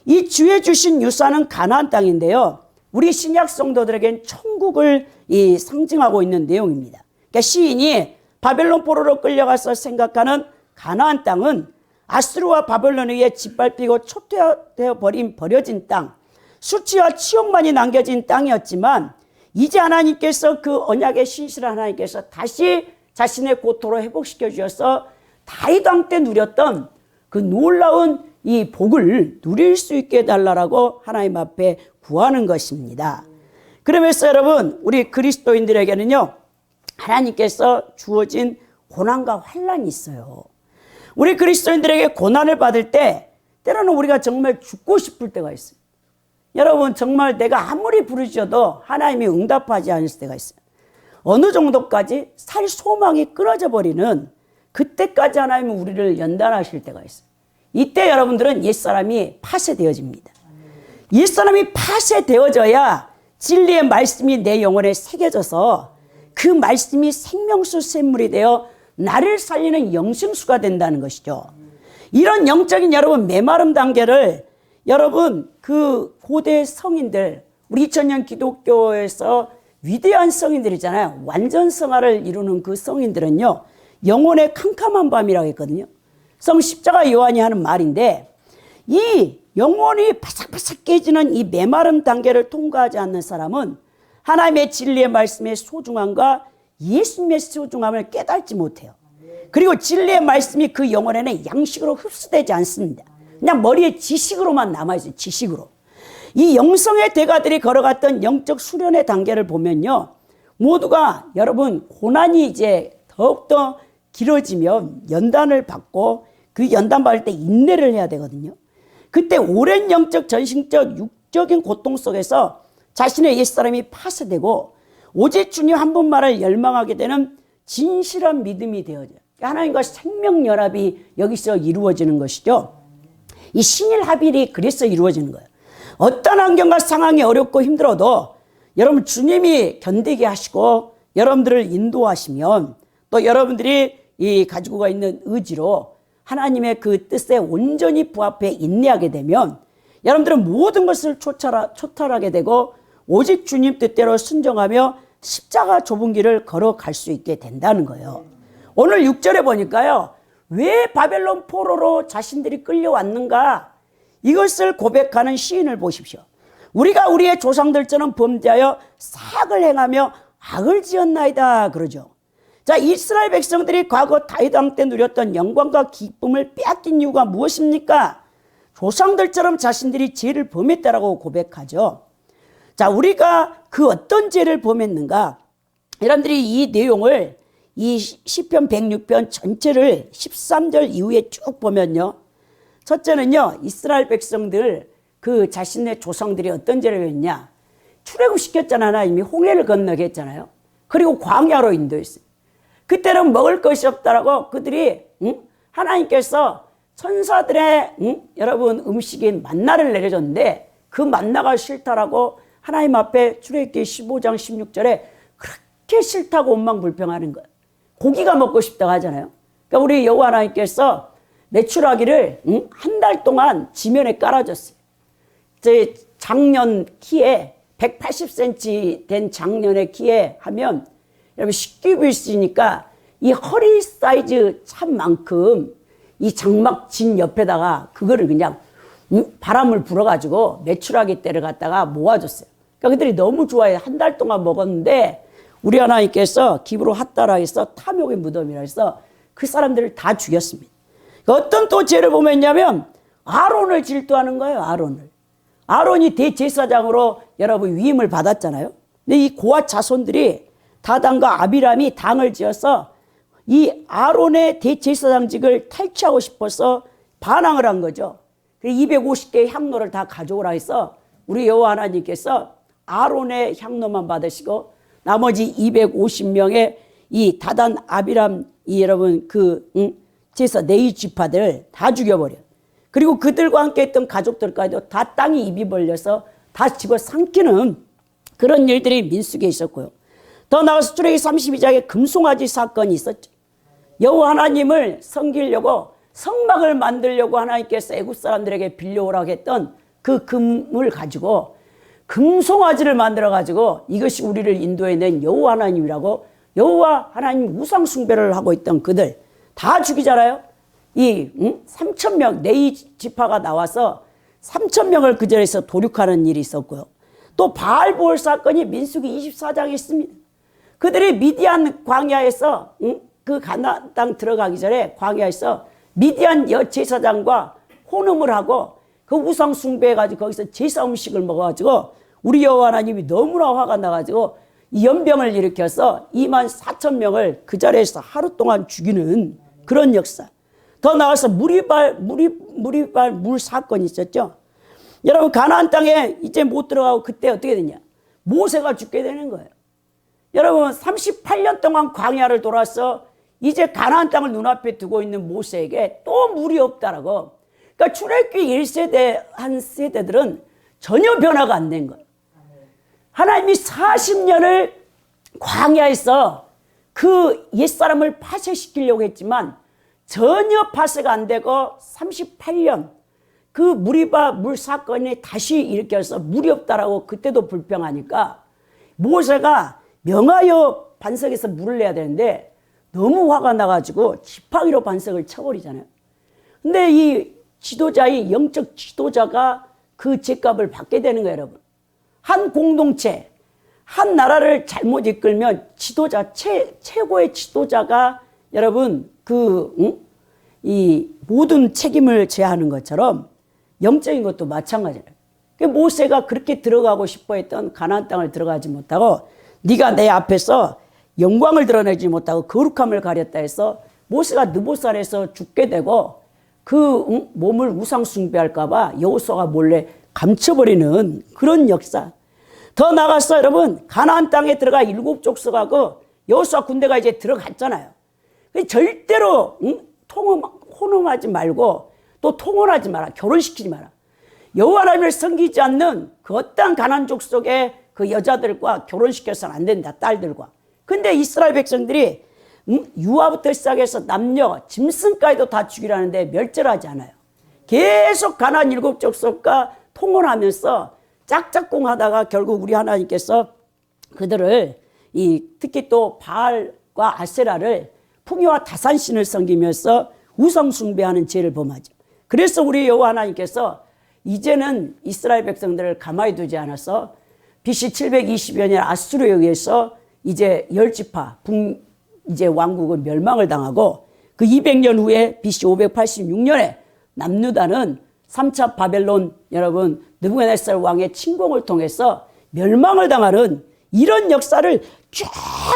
이 주의 주신 유산은 가나안 땅인데요. 우리 신약 성도들에겐 천국을 이 상징하고 있는 내용입니다. 그러니까 시인이 바벨론 포로로 끌려가서 생각하는 가나안 땅은 아수르와 바벨론에 의해 짓밟히고 초토화되어 버려진 땅, 수치와 치욕만이 남겨진 땅이었지만 이제 하나님께서 그 언약의 신실한 하나님께서 다시 자신의 고토로 회복시켜 주셔서 다윗 왕 때 누렸던 그 놀라운 이 복을 누릴 수 있게 해달라고 하나님 앞에 구하는 것입니다. 그러면서 여러분 우리 그리스도인들에게는요, 하나님께서 주어진 고난과 환난이 있어요. 우리 그리스도인들에게 고난을 받을 때 때로는 우리가 정말 죽고 싶을 때가 있어요. 여러분 정말 내가 아무리 부르짖어도 하나님이 응답하지 않을 때가 있어요. 어느 정도까지 살 소망이 끊어져 버리는 그때까지 하나님은 우리를 연단하실 때가 있어요. 이때 여러분들은 옛사람이 파쇄되어집니다. 옛사람이 파쇄되어져야 진리의 말씀이 내 영혼에 새겨져서 그 말씀이 생명수 샘물이 되어 나를 살리는 영생수가 된다는 것이죠. 이런 영적인 여러분 메마름 단계를 여러분 그 고대 성인들, 우리 2000년 기독교에서 위대한 성인들이잖아요. 완전 성화를 이루는 그 성인들은요, 영혼의 캄캄한 밤이라고 했거든요. 성 십자가 요한이 하는 말인데 이 영혼이 바삭바삭 깨지는 이 메마름 단계를 통과하지 않는 사람은 하나님의 진리의 말씀의 소중함과 예수님의 소중함을 깨닫지 못해요. 그리고 진리의 말씀이 그 영혼에는 양식으로 흡수되지 않습니다. 그냥 머리에 지식으로만 남아있어요. 지식으로. 이 영성의 대가들이 걸어갔던 영적 수련의 단계를 보면요, 모두가 여러분 고난이 이제 더욱더 길어지면 연단을 받고 그 연단 받을 때 인내를 해야 되거든요. 그때 오랜 영적 전신적 육적인 고통 속에서 자신의 옛사람이 파쇄되고 오직 주님 한 분만을 열망하게 되는 진실한 믿음이 되어져요. 하나님과 생명연합이 여기서 이루어지는 것이죠. 이 신일합일이 그래서 이루어지는 거예요. 어떤 환경과 상황이 어렵고 힘들어도 여러분 주님이 견디게 하시고 여러분들을 인도하시면 또 여러분들이 이 가지고 있는 의지로 하나님의 그 뜻에 온전히 부합해 인내하게 되면 여러분들은 모든 것을 초탈하게 되고 오직 주님 뜻대로 순종하며 십자가 좁은 길을 걸어갈 수 있게 된다는 거예요. 오늘 6절에 보니까요, 왜 바벨론 포로로 자신들이 끌려왔는가, 이것을 고백하는 시인을 보십시오. 우리가 우리의 조상들처럼 범죄하여 사악을 행하며 악을 지었나이다 그러죠. 자, 이스라엘 백성들이 과거 다윗 왕 때 누렸던 영광과 기쁨을 빼앗긴 이유가 무엇입니까? 조상들처럼 자신들이 죄를 범했다라고 고백하죠. 자, 우리가 그 어떤 죄를 범했는가? 여러분들이 이 내용을 이 시편 106편 전체를 13절 이후에 쭉 보면요, 첫째는요, 이스라엘 백성들 그 자신의 조상들이 어떤 죄를 했냐, 출애굽시켰잖아요. 하나님이 홍해를 건너게 했잖아요. 그리고 광야로 인도했어요. 그때는 먹을 것이 없다라고 그들이 하나님께서 천사들의 여러분 음식인 만나를 내려줬는데 그 만나가 싫다라고 하나님 앞에 출애굽기 15장 16절에 그렇게 싫다고 원망불평하는 거예요. 고기가 먹고 싶다고 하잖아요. 그러니까 우리 여호와 하나님께서 메추라기를 한 달 동안 지면에 깔아줬어요. 제 장년 키에 180cm 된 장년의 키에 하면 여러분 쉽게 볼 수 있으니까 이 허리 사이즈 참만큼 이 장막진 옆에다가 그거를 그냥 바람을 불어가지고 메추라기 떼를 갖다가 모아줬어요. 그러니까 그들이 너무 좋아해. 한 달 동안 먹었는데 우리 하나님께서 기브로 핫다라 해서 탐욕의 무덤이라 해서 그 사람들을 다 죽였습니다. 어떤 또 죄를 보면냐면 아론을 질투하는 거예요. 아론이 대제사장으로 여러분 위임을 받았잖아요. 근데 이 고앗 자손들이 다단과 아비람이 당을 지어서 이 아론의 대제사장직을 탈취하고 싶어서 반항을 한 거죠. 250개의 향로를 다 가져오라 해서 우리 여호와 하나님께서 아론의 향로만 받으시고 나머지 250명의 이 다단 아비람 이 여러분 그 제사 네이 지파들 다 죽여버려. 그리고 그들과 함께 했던 가족들까지도 다 땅이 입이 벌려서 다 집어 삼키는 그런 일들이 민수기에 있었고요. 더 나아가서 출애굽기 32장에 금송아지 사건이 있었죠. 여호와 하나님을 섬기려고 성막을 만들려고 하나님께서 애굽 사람들에게 빌려오라고 했던 그 금을 가지고 금송아지를 만들어 가지고 이것이 우리를 인도해낸 여호와 하나님이라고 여호와 하나님 우상 숭배를 하고 있던 그들 다 죽이잖아요. 이 3,000명 네이 지파가 나와서 3,000명을 그 자리에서 도륙하는 일이 있었고요. 또 바알보올 사건이 민수기 24장에 있습니다. 그들이 미디안 광야에서 그 가나안 땅 들어가기 전에 광야에서 미디안 여제사장과 혼음을 하고 그 우상 숭배해가지고 거기서 제사 음식을 먹어가지고 우리 여호와 하나님이 너무나 화가 나가지고 이 연병을 일으켜서 24,000명을 그 자리에서 하루 동안 죽이는 그런 역사. 더 나아가서 무리발 물 사건이 있었죠. 여러분 가나안 땅에 이제 못 들어가고 그때 어떻게 되냐, 모세가 죽게 되는 거예요. 여러분 38년 동안 광야를 돌아서 이제 가나안 땅을 눈앞에 두고 있는 모세에게 또 물이 없다라고. 그러니까 출애굽기 1세대 한 세대들은 전혀 변화가 안 된 거예요. 하나님이 40년을 광야에서 그 옛사람을 파쇄시키려고 했지만 전혀 파쇄가 안 되고 38년 그 무리바 물 사건이 다시 일으켜서 물이 없다라고 그때도 불평하니까 모세가 명하여 반석에서 물을 내야 되는데 너무 화가 나가지고 지팡이로 반석을 쳐버리잖아요. 근데 이 지도자의 영적 지도자가 그 죗값을 받게 되는 거예요, 여러분. 한 공동체, 한 나라를 잘못 이끌면 지도자, 최고의 지도자가 여러분 이 모든 책임을 져야 하는 것처럼 영적인 것도 마찬가지예요. 모세가 그렇게 들어가고 싶어 했던 가나안 땅을 들어가지 못하고 네가 내 앞에서 영광을 드러내지 못하고 거룩함을 가렸다 해서 모세가 느보산에서 죽게 되고 그 몸을 우상 숭배할까 봐 여호수아가 몰래 감춰버리는 그런 역사. 더 나가서 여러분 가나안 땅에 들어가 7 족속가 여호수아 군대가 이제 들어갔잖아요. 절대로 혼음하지 말고 또 통혼하지 마라. 결혼시키지 마라. 여호와 하나님을 섬기지 않는 그 어떠한 가나안 족속의 그 여자들과 결혼시켜서는 안 된다. 딸들과. 근데 이스라엘 백성들이 유아부터 시작해서 남녀 짐승까지도 다 죽이라는데 멸절하지 않아요. 계속 가나안 7 족속과 통혼하면서 짝짝꿍하다가 결국 우리 하나님께서 그들을 특히 또 바알과 아세라를 풍요와 다산신을 섬기면서 우상 숭배하는 죄를 범하죠. 그래서 우리 여호와 하나님께서 이제는 이스라엘 백성들을 가만히 두지 않아서 BC 720여 년 아수르에 의해서 이제 10지파 이제 왕국은 멸망을 당하고 그 200년 후에 BC 586년에 남유다는 3차 바벨론 여러분 느부갓네살 왕의 침공을 통해서 멸망을 당하는 이런 역사를 쫙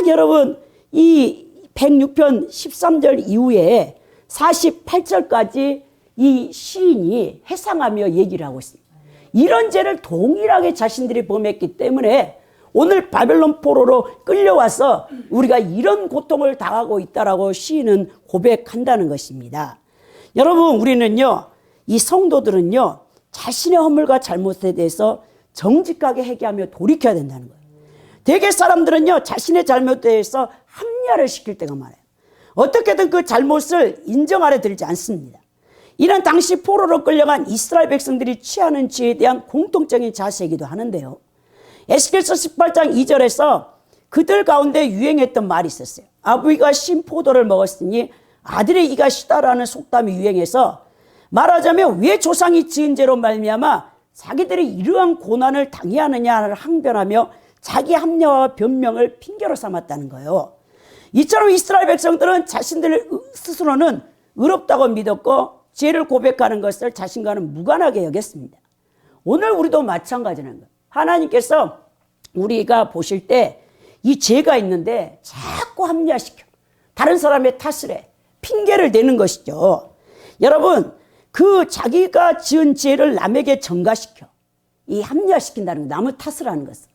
여러분 이 106편 13절 이후에 48절까지 이 시인이 해상하며 얘기를 하고 있습니다. 이런 죄를 동일하게 자신들이 범했기 때문에 오늘 바벨론 포로로 끌려와서 우리가 이런 고통을 당하고 있다라고 시인은 고백한다는 것입니다. 여러분 우리는요 이 성도들은요 자신의 허물과 잘못에 대해서 정직하게 회개하며 돌이켜야 된다는 거예요. 대개 사람들은요 자신의 잘못에 대해서 합리화를 시킬 때가 많아요. 어떻게든 그 잘못을 인정 아래 들지 않습니다. 이는 당시 포로로 끌려간 이스라엘 백성들이 취하는 죄에 대한 공통적인 자세이기도 하는데요. 에스겔서 18장 2절에서 그들 가운데 유행했던 말이 있었어요. 아부이가 신 포도를 먹었으니 아들의 이가 시다라는 속담이 유행해서 말하자면 왜 조상이 지은 죄로 말미암아 자기들이 이러한 고난을 당해야 하느냐를 항변하며 자기 합리화와 변명을 핑계로 삼았다는 거예요. 이처럼 이스라엘 백성들은 자신들 스스로는 의롭다고 믿었고 죄를 고백하는 것을 자신과는 무관하게 여겼습니다. 오늘 우리도 마찬가지라는 거예요. 하나님께서 우리가 보실 때 이 죄가 있는데 자꾸 합리화시켜 다른 사람의 탓을 해 핑계를 대는 것이죠. 여러분 그 자기가 지은 죄를 남에게 전가시켜 이 합리화시킨다는 거 남의 탓을 하는 것은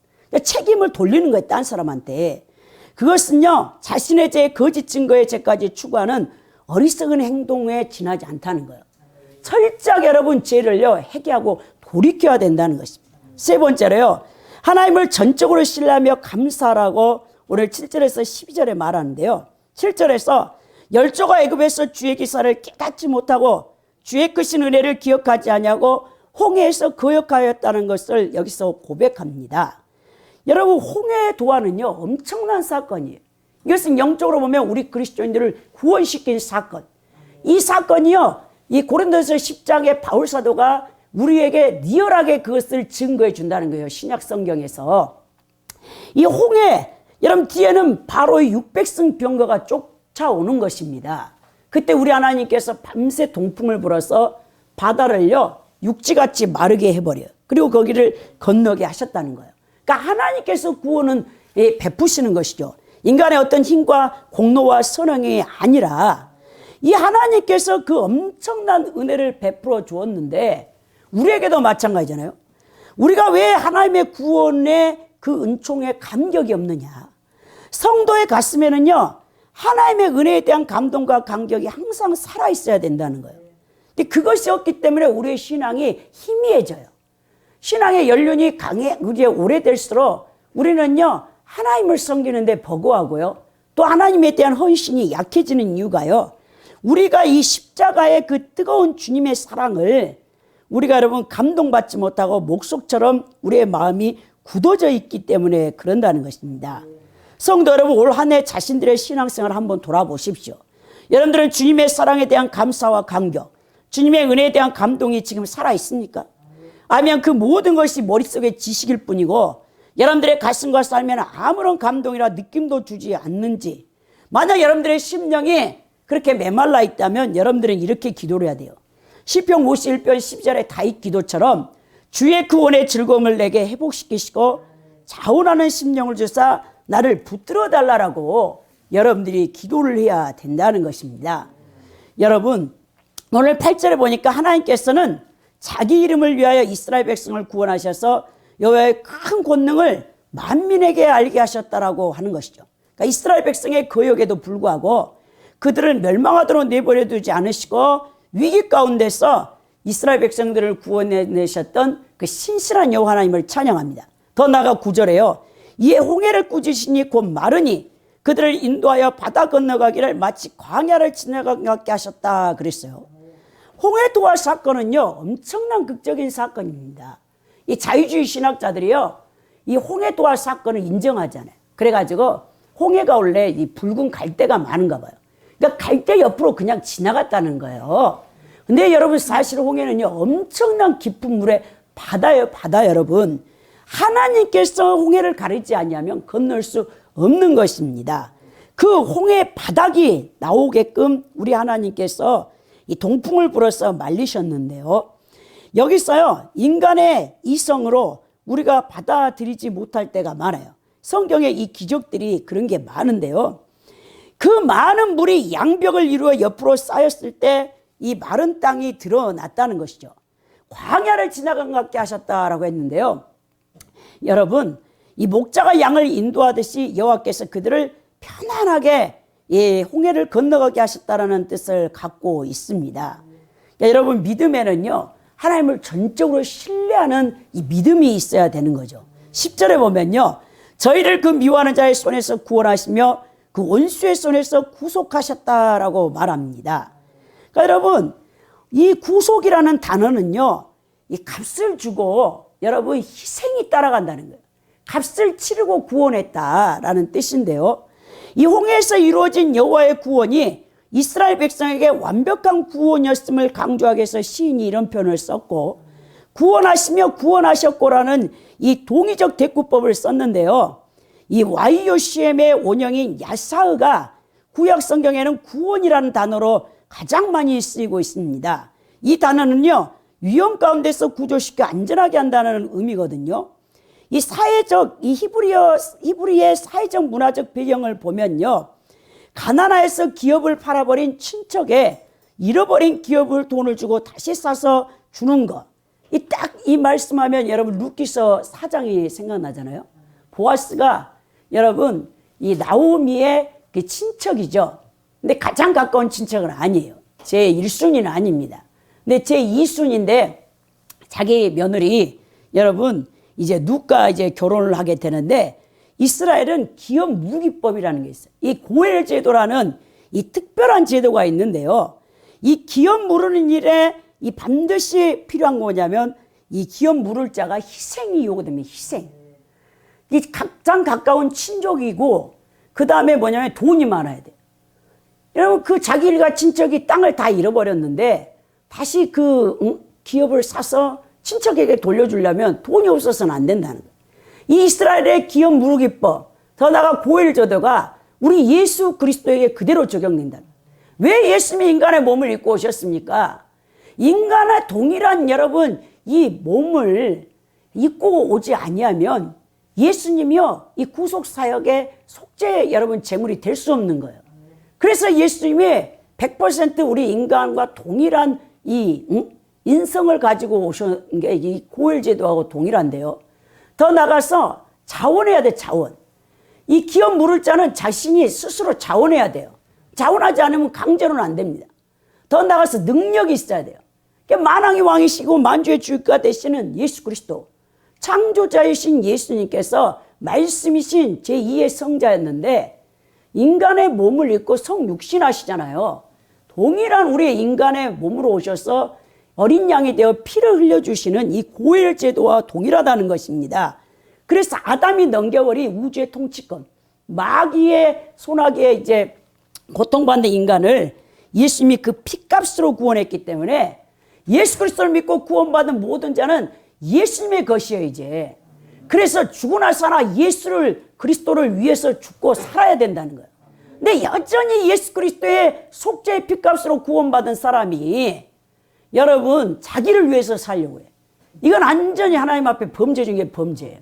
책임을 돌리는 거예요. 딴 사람한테. 그것은요 자신의 죄의 거짓 증거의 죄까지 추구하는 어리석은 행동에 지나지 않다는 거예요. 철저하게 여러분 죄를요 회개하고 돌이켜야 된다는 것입니다. 세 번째로요 하나님을 전적으로 신뢰하며 감사하라고 오늘 7절에서 12절에 말하는데요. 7절에서 열조가 애굽에서 주의 기사를 깨닫지 못하고 주의 크신 은혜를 기억하지 아니하고 홍해에서 거역하였다는 것을 여기서 고백합니다. 여러분 홍해 도하는요 엄청난 사건이에요. 이것은 영적으로 보면 우리 그리스도인들을 구원시킨 사건. 이 사건이요 이 고린도서 10장의 바울 사도가 우리에게 리얼하게 그것을 증거해 준다는 거예요. 신약 성경에서. 이 홍해 여러분 뒤에는 바로의 600승 병거가 쫓아오는 것입니다. 그때 우리 하나님께서 밤새 동풍을 불어서 바다를요 육지같이 마르게 해버려요. 그리고 거기를 건너게 하셨다는 거예요. 그러니까 하나님께서 구원은 베푸시는 것이죠. 인간의 어떤 힘과 공로와 선행이 아니라 이 하나님께서 그 엄청난 은혜를 베풀어 주었는데 우리에게도 마찬가지잖아요. 우리가 왜 하나님의 구원에 그 은총에 감격이 없느냐. 성도의 가슴에는요 하나님의 은혜에 대한 감동과 감격이 항상 살아있어야 된다는 거예요. 근데 그것이 없기 때문에 우리의 신앙이 희미해져요. 신앙의 연륜이 우리의 오래될수록 우리는요 하나님을 섬기는데 버거워하고요. 또 하나님에 대한 헌신이 약해지는 이유가요. 우리가 이 십자가의 그 뜨거운 주님의 사랑을 우리가 여러분 감동받지 못하고 목석처럼 우리의 마음이 굳어져 있기 때문에 그런다는 것입니다. 성도 여러분 올 한 해 자신들의 신앙생활을 한번 돌아보십시오. 여러분들은 주님의 사랑에 대한 감사와 감격 주님의 은혜에 대한 감동이 지금 살아있습니까? 아니면 그 모든 것이 머릿속에 지식일 뿐이고 여러분들의 가슴과 삶에는 아무런 감동이나 느낌도 주지 않는지, 만약 여러분들의 심령이 그렇게 메말라 있다면 여러분들은 이렇게 기도를 해야 돼요. 시편 51편 12절의 다윗 기도처럼 주의 구원의 즐거움을 내게 회복시키시고 자원하는 심령을 주사 나를 붙들어 달라라고 여러분들이 기도를 해야 된다는 것입니다. 여러분, 오늘 8절에 보니까 하나님께서는 자기 이름을 위하여 이스라엘 백성을 구원하셔서 여호와의 큰 권능을 만민에게 알게 하셨다라고 하는 것이죠. 그러니까 이스라엘 백성의 거역에도 불구하고 그들을 멸망하도록 내버려 두지 않으시고 위기 가운데서 이스라엘 백성들을 구원해내셨던 그 신실한 여호와 하나님을 찬양합니다. 더 나아가 9절에요. 이에 홍해를 꾸짖으시니 곧 마르니 그들을 인도하여 바다 건너가기를 마치 광야를 지나가게 하셨다 그랬어요. 홍해도화 사건은요, 엄청난 극적인 사건입니다. 이 자유주의 신학자들이요, 이 홍해도화 사건을 인정하잖아요. 그래가지고 홍해가 원래 이 붉은 갈대가 많은가 봐요. 그러니까 갈대 옆으로 그냥 지나갔다는 거예요. 근데 여러분, 사실 홍해는요, 엄청난 깊은 물의 바다예요, 바다. 여러분, 하나님께서 홍해를 가리지 않냐면 건널 수 없는 것입니다. 그 홍해 바닥이 나오게끔 우리 하나님께서 이 동풍을 불어서 말리셨는데요. 여기서요, 인간의 이성으로 우리가 받아들이지 못할 때가 많아요. 성경에 이 기적들이 그런 게 많은데요. 그 많은 물이 양벽을 이루어 옆으로 쌓였을 때 이 마른 땅이 드러났다는 것이죠. 광야를 지나간 것 같게 하셨다라고 했는데요. 여러분, 이 목자가 양을 인도하듯이 여호와께서 그들을 편안하게 홍해를 건너가게 하셨다라는 뜻을 갖고 있습니다. 여러분, 믿음에는요, 하나님을 전적으로 신뢰하는 이 믿음이 있어야 되는 거죠. 10절에 보면요, 저희를 그 미워하는 자의 손에서 구원하시며 그 원수의 손에서 구속하셨다라고 말합니다. 그러니까 여러분, 이 구속이라는 단어는요, 이 값을 주고 여러분 희생이 따라간다는 거예요. 값을 치르고 구원했다라는 뜻인데요. 이 홍해에서 이루어진 여호와의 구원이 이스라엘 백성에게 완벽한 구원이었음을 강조하기 위해서 시인이 이런 표현을 썼고, 구원하시며 구원하셨고라는 이 동의적 대꾸법을 썼는데요. 이 YOCM의 원형인 야사흐가 구약 성경에는 구원이라는 단어로 가장 많이 쓰이고 있습니다. 이 단어는요, 위험 가운데서 구조시켜 안전하게 한다는 의미거든요. 이 사회적, 이 히브리의 사회적 문화적 배경을 보면요, 가나안에서 기업을 팔아버린 친척에 잃어버린 기업을 돈을 주고 다시 사서 주는 것. 딱 이 말씀하면 여러분 루키서 4장이 생각나잖아요. 보아스가 여러분 이 나오미의 그 친척이죠. 근데 가장 가까운 친척은 아니에요. 제 1순위는 아닙니다. 근데 제 2순위인데 자기 며느리 여러분 이제 누가 이제 결혼을 하게 되는데, 이스라엘은 기업 무기법이라는 게 있어요. 이 고엘 제도라는 이 특별한 제도가 있는데요. 이 기업 무르는 일에 이 반드시 필요한 거 뭐냐면 이 기업 무를 자가 희생이 요구됩니다. 희생. 이 가장 가까운 친족이고 그 다음에 뭐냐면 돈이 많아야 돼요. 여러분, 그 자기 일가 친척이 땅을 다 잃어버렸는데 다시 그 기업을 사서 친척에게 돌려주려면 돈이 없어서는 안 된다는 거예요. 이 이스라엘의 기업 무르기법, 더 나아가 고엘 제도가 우리 예수 그리스도에게 그대로 적용된다. 왜 예수님이 인간의 몸을 입고 오셨습니까? 인간의 동일한 여러분 이 몸을 입고 오지 아니하면 예수님이요 이 구속 사역의 속죄 여러분 제물이 될 수 없는 거예요. 그래서 예수님이 100% 우리 인간과 동일한 이 인성을 가지고 오신 게 이 고엘 제도하고 동일한데요. 더 나가서 자원해야 돼, 자원. 이 기업 물을 자는 자신이 스스로 자원해야 돼요. 자원하지 않으면 강제로는 안 됩니다. 더 나가서 능력이 있어야 돼요. 만왕의 왕이시고 만주의 주가 되시는 예수 그리스도, 창조자이신 예수님께서 말씀이신 제2의 성자였는데 인간의 몸을 입고 성육신하시잖아요. 동일한 우리 인간의 몸으로 오셔서 어린 양이 되어 피를 흘려주시는 이 고엘 제도와 동일하다는 것입니다. 그래서 아담이 넘겨버린 우주의 통치권, 마귀의 소나기에 이제 고통받는 인간을 예수님이 그 피값으로 구원했기 때문에 예수 그리스도를 믿고 구원받은 모든 자는 예수님의 것이에요, 이제. 그래서 죽고 나서나 예수를, 그리스도를 위해서 죽고 살아야 된다는 거예요. 근데 여전히 예수 그리스도의 속죄의 핏값으로 구원받은 사람이 여러분 자기를 위해서 살려고 해요. 이건 완전히 하나님 앞에 범죄 중에 범죄예요.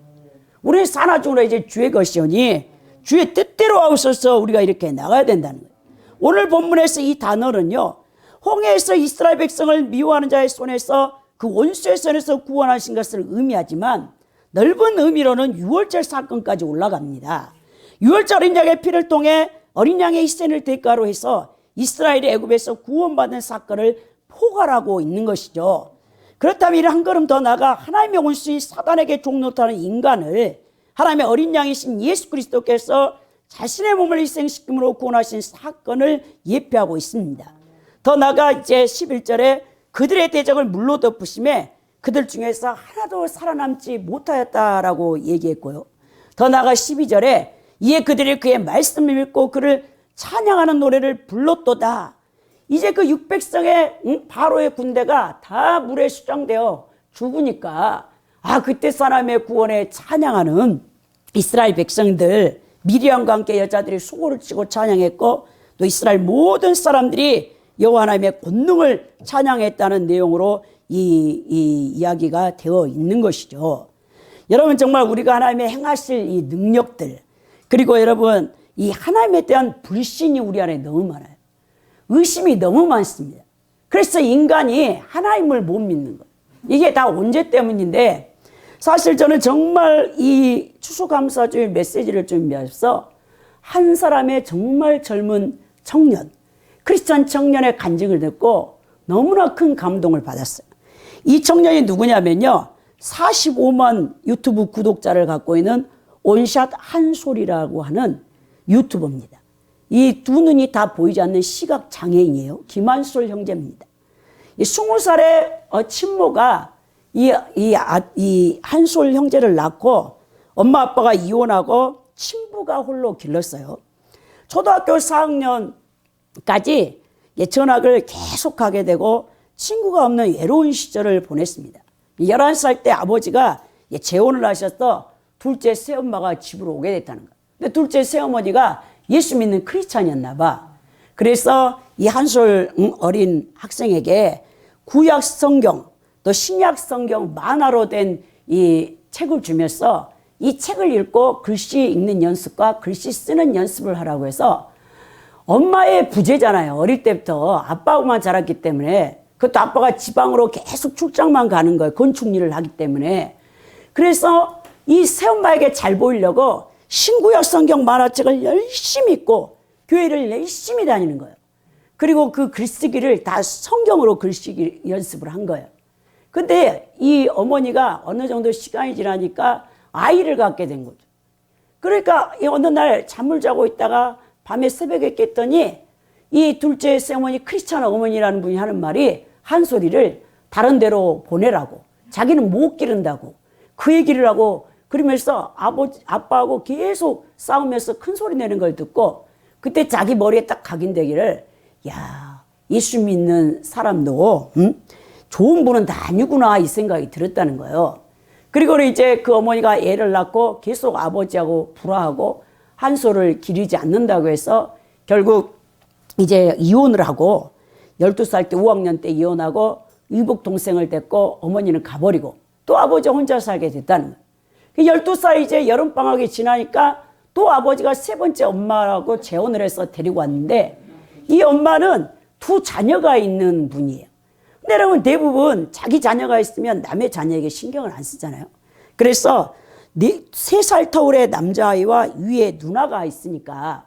우리는 사나 죽으나 이제 주의 것이오니 주의 뜻대로 하옵소서 우리가 이렇게 나가야 된다는 거예요. 오늘 본문에서 이 단어는요, 홍해에서 이스라엘 백성을 미워하는 자의 손에서 그 원수의 손에서 구원하신 것을 의미하지만 넓은 의미로는 유월절 사건까지 올라갑니다. 유월절 어린 양의 피를 통해 어린 양의 희생을 대가로 해서 이스라엘이 애굽에서 구원받은 사건을 포괄하고 있는 것이죠. 그렇다면 한 걸음 더 나아가 하나님의 원수인 사단에게 종노릇하는 인간을 하나님의 어린 양이신 예수 그리스도께서 자신의 몸을 희생시킴으로 구원하신 사건을 예표하고 있습니다. 더 나아가 이제 11절에 그들의 대적을 물로 덮으심에 그들 중에서 하나도 살아남지 못하였다라고 얘기했고요. 더 나아가 12절에 이에 그들이 그의 말씀을 믿고 그를 찬양하는 노래를 불렀도다. 이제 그 육백성의 바로의 군대가 다 물에 수장되어 죽으니까 그때 사람의 구원에 찬양하는 이스라엘 백성들, 미리암과 함께 여자들이 수고를 치고 찬양했고 또 이스라엘 모든 사람들이 여호와 하나님의 권능을 찬양했다는 내용으로 이 이야기가 되어 있는 것이죠. 여러분 정말 우리가 하나님의 행하실 이 능력들, 그리고 여러분 이 하나님에 대한 불신이 우리 안에 너무 많아요. 의심이 너무 많습니다. 그래서 인간이 하나님을 못 믿는 거예요. 이게 다 언제 때문인데, 사실 저는 정말 이 추수감사주의 메시지를 준비해서 한 사람의 정말 젊은 청년, 크리스찬 청년의 간증을 듣고 너무나 큰 감동을 받았어요. 이 청년이 누구냐면요, 45만 유튜브 구독자를 갖고 있는 온샷 한솔이라고 하는 유튜버입니다. 이 두 눈이 다 보이지 않는 시각 장애인이에요. 김한솔 형제입니다. 20살의 친모가 이 한솔 형제를 낳고 엄마 아빠가 이혼하고 친부가 홀로 길렀어요. 초등학교 4학년까지 전학을 계속하게 되고 친구가 없는 외로운 시절을 보냈습니다. 11살 때 아버지가 재혼을 하셔서 둘째 새엄마가 집으로 오게 됐다는 거예요. 근데 둘째 새어머니가 예수 믿는 크리스찬이었나 봐. 그래서 이 한솔 어린 학생에게 구약 성경 또 신약 성경 만화로 된 이 책을 주면서 이 책을 읽고 글씨 읽는 연습과 글씨 쓰는 연습을 하라고 해서, 엄마의 부재잖아요. 어릴 때부터 아빠하고만 자랐기 때문에, 그것도 아빠가 지방으로 계속 출장만 가는 거예요. 건축 일을 하기 때문에. 그래서 이 새엄마에게 잘 보이려고 신구약 성경 만화책을 열심히 읽고 교회를 열심히 다니는 거예요. 그리고 그 글쓰기를 다 성경으로 글쓰기 연습을 한 거예요. 근데 이 어머니가 어느 정도 시간이 지나니까 아이를 갖게 된 거죠. 그러니까 어느 날 잠을 자고 있다가 밤에 새벽에 깼더니 이 둘째 새어머니 크리스찬 어머니라는 분이 하는 말이 한솔이를 다른 데로 보내라고, 자기는 못 기른다고 그 얘기를 하고, 그러면서 아빠하고 계속 싸우면서 큰 소리 내는 걸 듣고 그때 자기 머리에 딱 각인되기를, 야, 예수 믿는 사람도 좋은 분은 다 아니구나 이 생각이 들었다는 거예요. 그리고 이제 그 어머니가 애를 낳고 계속 아버지하고 불화하고 한솔을 기르지 않는다고 해서 결국 이제 이혼을 하고 12살 때 5학년 때 이혼하고 이복 동생을 데리고 어머니는 가버리고 또 아버지 혼자 살게 됐다는 거예요. 12살 이제 여름방학이 지나니까 또 아버지가 세 번째 엄마라고 재혼을 해서 데리고 왔는데, 이 엄마는 두 자녀가 있는 분이에요. 근데 여러분 대부분 자기 자녀가 있으면 남의 자녀에게 신경을 안 쓰잖아요. 그래서 3살 터울의 남자아이와 위에 누나가 있으니까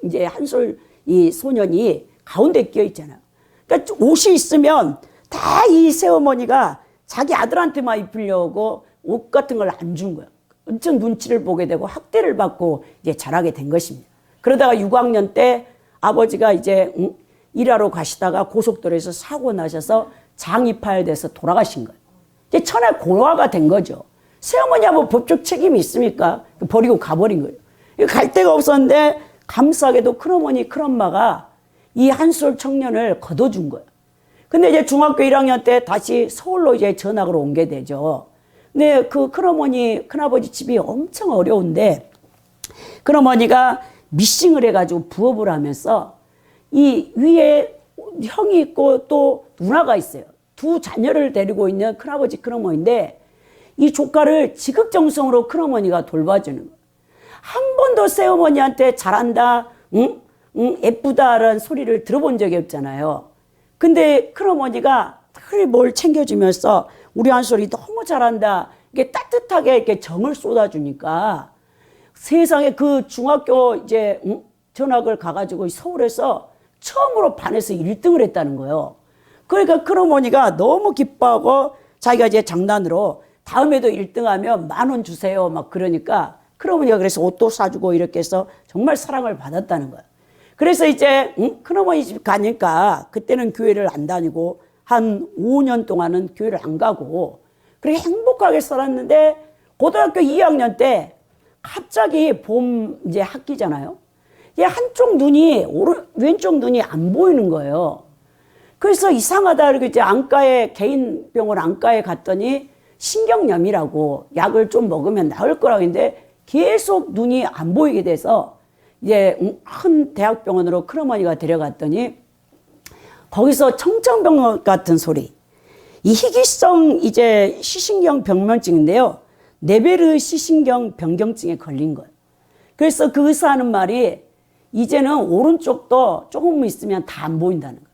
이제 한솔 이 소년이 가운데 끼어 있잖아요. 그러니까 옷이 있으면 다 이 새어머니가 자기 아들한테만 입히려고 옷 같은 걸 안 준 거예요. 엄청 눈치를 보게 되고 학대를 받고 이제 자라게 된 것입니다. 그러다가 6학년 때 아버지가 이제 일하러 가시다가 고속도로에서 사고 나셔서 장이 파열돼서 돌아가신 거예요. 이제 천하 고아가 된 거죠. 새어머니야 뭐 법적 책임이 있습니까? 버리고 가버린 거예요. 갈 데가 없었는데 감사하게도 큰어머니 큰엄마가 이 한솔 청년을 거둬준 거예요. 근데 이제 중학교 1학년 때 다시 서울로 이제 전학을 오게 되죠. 근데 그 큰어머니, 큰아버지 집이 엄청 어려운데, 큰어머니가 미싱을 해가지고 부업을 하면서 이 위에 형이 있고 또 누나가 있어요. 두 자녀를 데리고 있는 큰아버지, 큰어머니인데 이 조카를 지극정성으로 큰어머니가 돌봐주는 거예요. 한 번도 새어머니한테 잘한다, 응? 예쁘다라는 소리를 들어본 적이 없잖아요. 근데 큰어머니가 늘 뭘 챙겨주면서 우리 한솔이 너무 잘한다, 이게 따뜻하게 이렇게 정을 쏟아주니까 세상에 그 중학교 이제 전학을 가가지고 서울에서 처음으로 반에서 1등을 했다는 거예요. 그러니까 큰어머니가 너무 기뻐하고 자기가 이제 장난으로 다음에도 1등하면 10,000원 주세요 막 그러니까 큰어머니가 그래서 옷도 사주고 이렇게 해서 정말 사랑을 받았다는 거예요. 그래서 이제 큰어머니 집 가니까 그때는 교회를 안 다니고 한 5년 동안은 교회를 안 가고 그렇게 행복하게 살았는데 고등학교 2학년 때 갑자기 봄 이제 학기잖아요. 얘 한쪽 눈이 왼쪽 눈이 안 보이는 거예요. 그래서 이상하다 이렇게 이제 안과에 개인 병원 안과에 갔더니 신경염이라고 약을 좀 먹으면 나을 거라고 했는데 계속 눈이 안 보이게 돼서 이제 큰 대학병원으로 큰어머니가 데려갔더니 거기서 청천벽력 같은 소리, 이 희귀성 이제 시신경 병면증인데요. 네베르 시신경 변경증에 걸린 거예요. 그래서 그 의사 하는 말이 이제는 오른쪽도 조금 있으면 다 안 보인다는 거예요.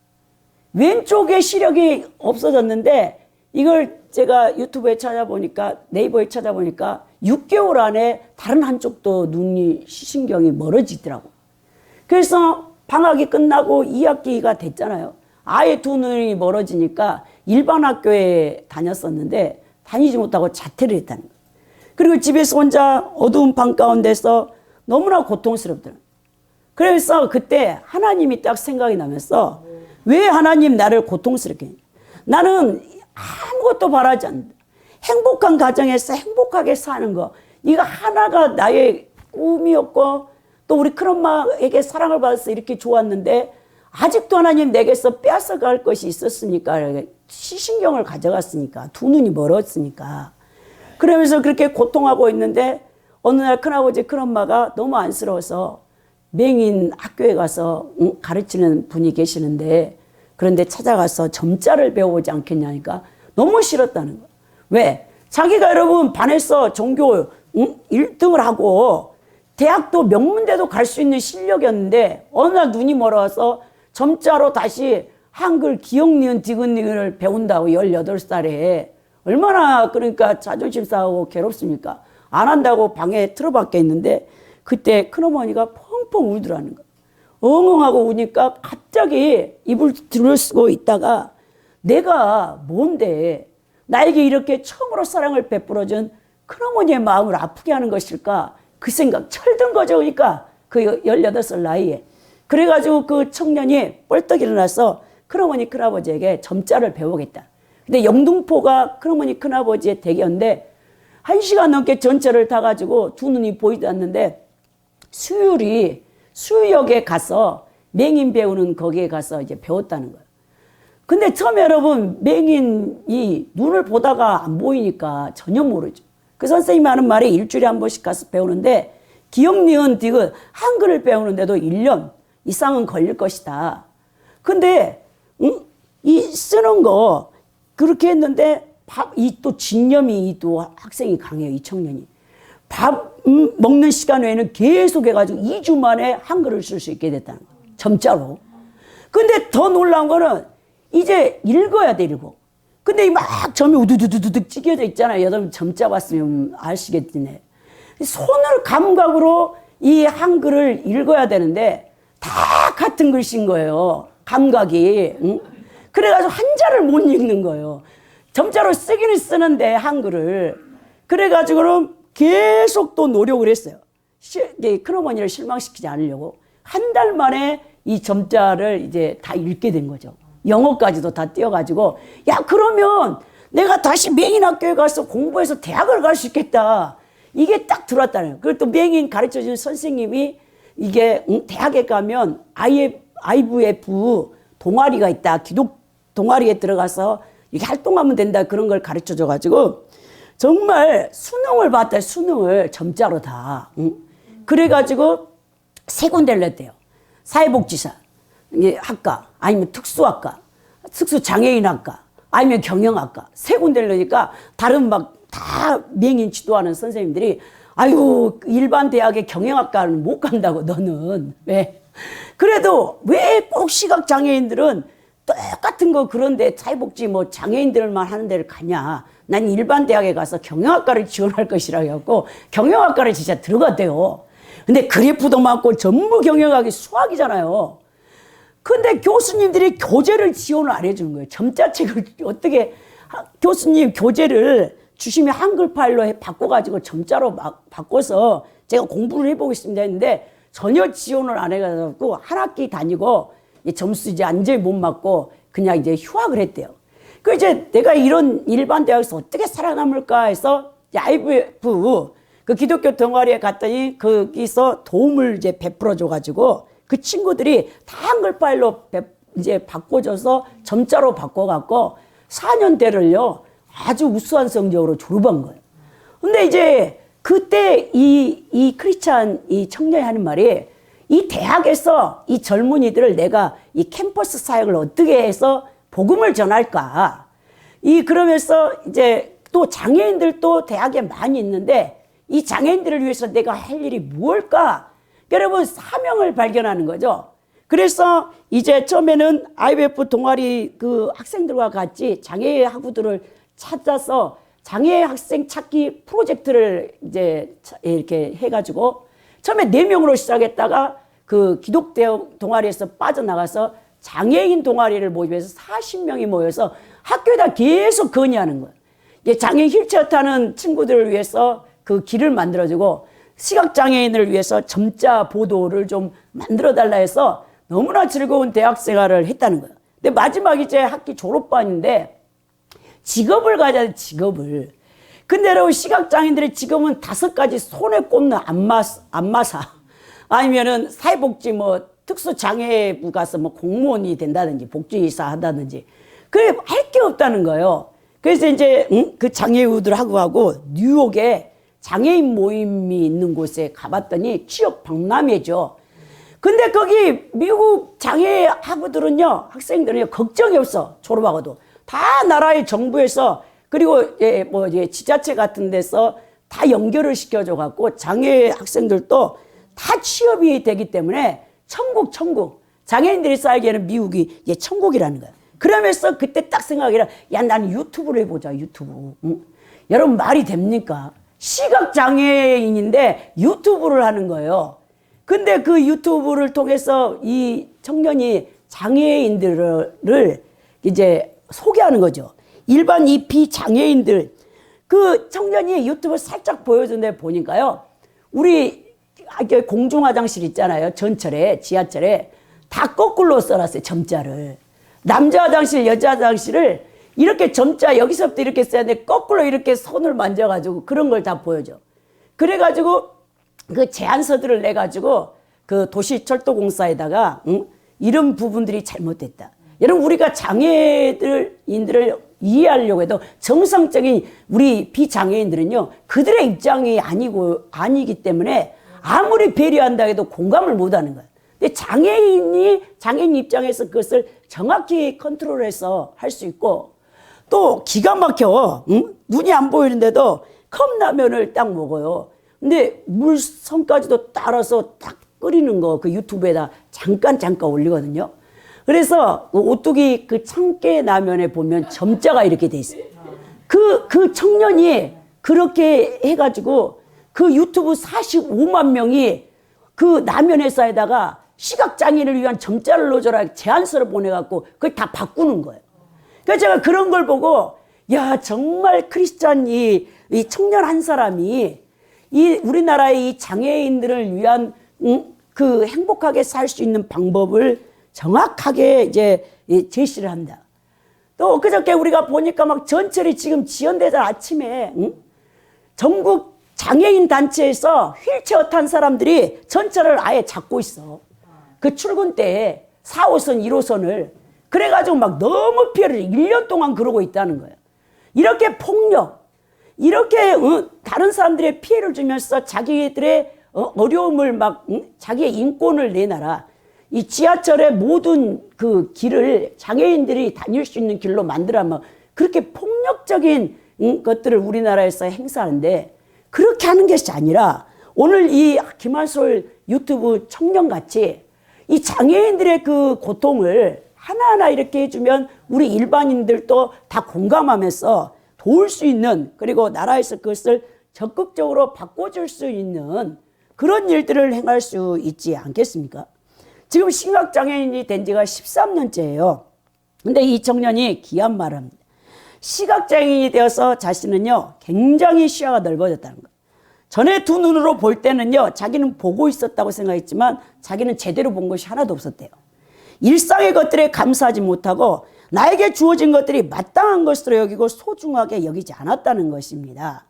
왼쪽에 시력이 없어졌는데 이걸 제가 유튜브에 찾아보니까 네이버에 찾아보니까 6개월 안에 다른 한쪽도 눈이 시신경이 멀어지더라고. 그래서 방학이 끝나고 2학기가 됐잖아요. 아예 두 눈이 멀어지니까 일반 학교에 다녔었는데 다니지 못하고 자퇴를 했다는 거예요. 그리고 집에서 혼자 어두운 방 가운데서 너무나 고통스럽더라고요. 그래서 그때 하나님이 딱 생각이 나면서 왜 하나님 나를 고통스럽게 했냐. 나는 아무것도 바라지 않는다. 행복한 가정에서 행복하게 사는 거, 이거 하나가 나의 꿈이었고 또 우리 큰엄마에게 사랑을 받아서 이렇게 좋았는데 아직도 하나님 내게서 빼앗아갈 것이 있었으니까 시신경을 가져갔으니까 두 눈이 멀었으니까 그러면서 그렇게 고통하고 있는데 어느 날 큰아버지 큰엄마가 너무 안쓰러워서 맹인 학교에 가서 가르치는 분이 계시는데 그런데 찾아가서 점자를 배워오지 않겠냐니까 너무 싫었다는 거예요. 왜? 자기가 여러분 반에서 전교 1등을 하고 대학도 명문대도 갈 수 있는 실력이었는데 어느 날 눈이 멀어서 점자로 다시 한글 기역 니은 디귿 니은을 배운다고 18살에 얼마나 그러니까 자존심 상하고 괴롭습니까? 안 한다고 방에 틀어박혀 있는데 그때 큰어머니가 펑펑 울더라는 거예요. 엉엉하고 우니까 갑자기 입을 들어쓰고 있다가 내가 뭔데 나에게 이렇게 처음으로 사랑을 베풀어준 큰어머니의 마음을 아프게 하는 것일까? 그 생각 철든 거죠. 그러니까 그 18살 나이에. 그래가지고 그 청년이 뻘떡 일어나서 큰어머니 큰아버지에게 점자를 배우겠다. 근데 영등포가 큰어머니 큰아버지의 댁이었는데 1시간 넘게 전철을 타가지고 두 눈이 보이지 않는데 수유역에 가서 맹인 배우는 거기에 가서 이제 배웠다는 거예요. 근데 처음에 여러분 맹인이 눈을 보다가 안 보이니까 전혀 모르죠. 그 선생님이 하는 말이 일주일에 한 번씩 가서 배우는데 기역 니은 디귿 한글을 배우는데도 1년 이상은 걸릴 것이다. 근데 이 쓰는 거 그렇게 했는데 이 또 진념이 또 학생이 강해요. 이 청년이. 밥 먹는 시간 외에는 계속 해가지고 2주 만에 한글을 쓸 수 있게 됐다는 거예요. 점자로. 근데 더 놀라운 거는 이제 읽어야 돼, 읽고. 근데 막 점이 우두두두둑 찢겨져 있잖아요. 여러분 점자 봤으면 아시겠네. 손을 감각으로 이 한글을 읽어야 되는데 다 같은 글씨인 거예요. 감각이. 응? 그래가지고 한자를 못 읽는 거예요. 점자로 쓰기는 쓰는데 한글을. 그래가지고는 계속 또 노력을 했어요. 큰어머니를 실망시키지 않으려고. 한 달 만에 이 점자를 이제 다 읽게 된 거죠. 영어까지도 다 띄어가지고 야 그러면 내가 다시 맹인학교에 가서 공부해서 대학을 갈 수 있겠다. 이게 딱 들어왔다는 거예요. 그리고 또 맹인 가르쳐주는 선생님이 이게 대학에 가면 IVF 동아리가 있다. 동아리에 들어가서 이렇게 활동하면 된다 그런 걸 가르쳐 줘가지고 정말 수능을 봤다. 수능을 점자로 다. 그래가지고 세 군데를 냈대요. 사회복지사 학과 아니면 특수학과 특수장애인학과 아니면 경영학과 세 군데를 넣으니까 다른 막 다 명인 지도하는 선생님들이 아유 일반 대학의 경영학과는 못 간다고 너는 왜 그래도 왜 꼭 시각장애인들은 똑같은 거 그런데 사회복지 뭐 장애인들만 하는 데를 가냐 난 일반 대학에 가서 경영학과를 지원할 것이라고 해갖고 경영학과를 진짜 들어갔대요. 근데 그래프도 많고 전부 경영학이 수학이잖아요. 근데 교수님들이 교재를 지원을 안 해주는 거예요. 점자책을 어떻게 교수님 교재를 주시면 한글 파일로 바꿔가지고 점자로 막 바꿔서 제가 공부를 해보겠습니다 했는데 전혀 지원을 안 해가지고 한 학기 다니고 점수 이제 완전히 못 맞고 그냥 이제 휴학을 했대요. 그 이제 내가 이런 일반 대학에서 어떻게 살아남을까 해서 IVF 그 기독교 동아리에 갔더니 거기서 도움을 이제 베풀어 줘가지고 그 친구들이 다 한글 파일로 이제 바꿔줘서 점자로 바꿔갖고 4년대를요 아주 우수한 성적으로 졸업한 거예요. 근데 이제 그때 이 크리스찬 이 청년이 하는 말이 이 대학에서 이 젊은이들을 내가 이 캠퍼스 사역을 어떻게 해서 복음을 전할까. 그러면서 이제 또 장애인들도 대학에 많이 있는데 이 장애인들을 위해서 내가 할 일이 무엇일까? 여러분 사명을 발견하는 거죠. 그래서 이제 처음에는 IVF 동아리 그 학생들과 같이 장애 학우들을 찾아서 장애 학생 찾기 프로젝트를 이제 이렇게 해가지고 처음에 4명으로 시작했다가 그 기독교 동아리에서 빠져나가서 장애인 동아리를 모집해서 40명이 모여서 학교에다 계속 건의하는 거예요. 장애인 휠체어 타는 친구들을 위해서 그 길을 만들어주고 시각장애인을 위해서 점자 보도를 좀 만들어달라 해서 너무나 즐거운 대학 생활을 했다는 거예요. 근데 마지막 이제 학기 졸업반인데 직업을 가져야 돼, 직업을. 근데 여러분 시각장애인들의 직업은 5가지 손에 꼽는 안마사 아니면은 사회복지 뭐 특수장애부 가서 뭐 공무원이 된다든지 복지사 한다든지 그래 할 게 없다는 거예요. 그래서 이제 그 장애우들하고 하고 뉴욕에 장애인 모임이 있는 곳에 가봤더니 취업 박람회죠. 근데 거기 미국 장애 학우들은요 학생들은요 걱정이 없어. 졸업하고도 다 나라의 정부에서 그리고 뭐 지자체 같은 데서 다 연결을 시켜줘 갖고 장애 학생들도 다 취업이 되기 때문에 천국 장애인들이 살기에는 미국이 천국이라는 거야. 그러면서 그때 딱 생각이라 야 나는 유튜브를 해보자. 유튜브. 여러분 말이 됩니까? 시각장애인인데 유튜브를 하는 거예요. 근데 그 유튜브를 통해서 이 청년이 장애인들을 이제 소개하는 거죠. 일반 이 비장애인들 그 청년이 유튜브 살짝 보여준데 보니까요. 우리 공중 화장실 있잖아요. 전철에 지하철에 다 거꾸로 써놨어요. 점자를. 남자 화장실 여자 화장실을 이렇게 점자 여기서부터 이렇게 써야 돼. 거꾸로 이렇게 손을 만져가지고 그런 걸 다 보여줘. 그래가지고 그 제안서들을 내가지고 그 도시철도공사에다가 이런 부분들이 잘못됐다. 여러분 우리가 장애인들을 이해하려고 해도 정상적인 우리 비장애인들은요 그들의 입장이 아니기 때문에 아무리 배려한다 해도 공감을 못하는 거예요. 근데 장애인 입장에서 그것을 정확히 컨트롤해서 할 수 있고 또 기가 막혀. 눈이 안 보이는데도 컵라면을 딱 먹어요. 근데 물성까지도 따라서 딱 끓이는 거 그 유튜브에다 잠깐 올리거든요. 그래서 오뚜기 그 참깨 라면에 보면 점자가 이렇게 돼 있어요. 그 청년이 그렇게 해가지고 그 유튜브 45만 명이 그 라면 회사에다가 시각장애인을 위한 점자를 넣어줘라 제안서를 보내갖고 그걸 다 바꾸는 거예요. 그래서 제가 그런 걸 보고 야 정말 크리스찬 이 청년 한 사람이 이 우리나라의 이 장애인들을 위한 그 행복하게 살 수 있는 방법을 정확하게 이제 제시를 한다. 또 그저께 우리가 보니까 막 전철이 지금 지연되잖아. 아침에 전국 장애인 단체에서 휠체어 탄 사람들이 전철을 아예 잡고 있어. 그 출근 때에 4호선, 1호선을 그래가지고 막 너무 피해를 1년 동안 그러고 있다는 거예요. 이렇게 폭력, 이렇게 다른 사람들의 피해를 주면서 자기들의 어려움을 막 자기의 인권을 내놔라. 이 지하철의 모든 그 길을 장애인들이 다닐 수 있는 길로 만들라면 그렇게 폭력적인 것들을 우리나라에서 행사하는데 그렇게 하는 것이 아니라 오늘 이 김한솔 유튜브 청년같이 이 장애인들의 그 고통을 하나하나 이렇게 해주면 우리 일반인들도 다 공감하면서 도울 수 있는, 그리고 나라에서 그것을 적극적으로 바꿔줄 수 있는 그런 일들을 행할 수 있지 않겠습니까? 지금 시각장애인이 된 지가 13년째예요. 근데 이 청년이 귀한 말을 합니다. 시각장애인이 되어서 자신은요, 굉장히 시야가 넓어졌다는 거예요. 전에 두 눈으로 볼 때는요, 자기는 보고 있었다고 생각했지만 자기는 제대로 본 것이 하나도 없었대요. 일상의 것들에 감사하지 못하고 나에게 주어진 것들이 마땅한 것으로 여기고 소중하게 여기지 않았다는 것입니다.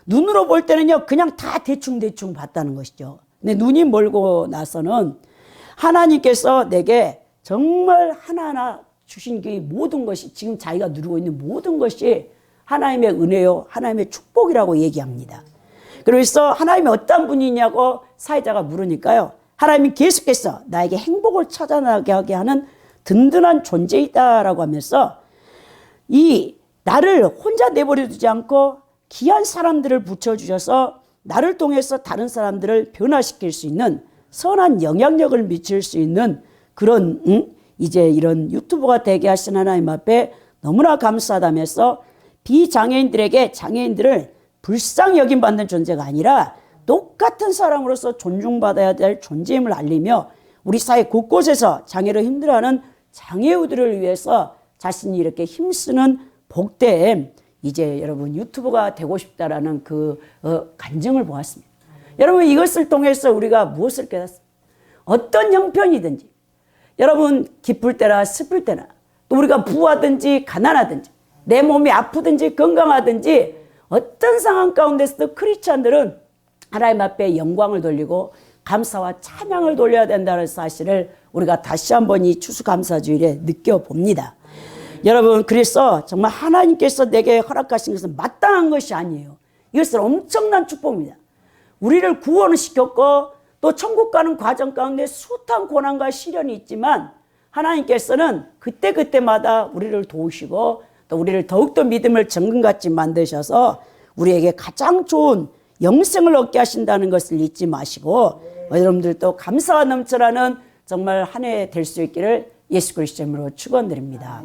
눈으로 볼 때는요, 그냥 다 대충대충 봤다는 것이죠. 근데 눈이 멀고 나서는 하나님께서 내게 정말 하나하나 주신 그 모든 것이, 지금 자기가 누리고 있는 모든 것이 하나님의 은혜요, 하나님의 축복이라고 얘기합니다. 그래서 하나님이 어떤 분이냐고 사회자가 물으니까요, 하나님이 계속해서 나에게 행복을 찾아나게 하는 든든한 존재이다라고 하면서 이 나를 혼자 내버려 두지 않고 귀한 사람들을 붙여주셔서 나를 통해서 다른 사람들을 변화시킬 수 있는 선한 영향력을 미칠 수 있는 그런 이제 이런 유튜버가 되게 하신 하나님 앞에 너무나 감사하다면서 비장애인들에게 장애인들을 불쌍히 여김받는 존재가 아니라 똑같은 사람으로서 존중받아야 될 존재임을 알리며 우리 사회 곳곳에서 장애로 힘들어하는 장애우들을 위해서 자신이 이렇게 힘쓰는 복된 이제 여러분 유튜버가 되고 싶다라는 그 간증을 보았습니다. 여러분 이것을 통해서 우리가 무엇을 깨닫습니까? 어떤 형편이든지 여러분 기쁠 때나 슬플 때나 또 우리가 부하든지 가난하든지 내 몸이 아프든지 건강하든지 어떤 상황 가운데서도 크리스찬들은 하나님 앞에 영광을 돌리고 감사와 찬양을 돌려야 된다는 사실을 우리가 다시 한번 이 추수감사주일에 느껴봅니다. 여러분 그래서 정말 하나님께서 내게 허락하신 것은 마땅한 것이 아니에요. 이것은 엄청난 축복입니다. 우리를 구원을 시켰고 또 천국 가는 과정 가운데 숱한 고난과 시련이 있지만 하나님께서는 그때그때마다 우리를 도우시고 또 우리를 더욱더 믿음을 정금같이 만드셔서 우리에게 가장 좋은 영생을 얻게 하신다는 것을 잊지 마시고 여러분들도 감사가 넘쳐나는 정말 한 해 될 수 있기를 예수 그리스도 이름으로 축원드립니다.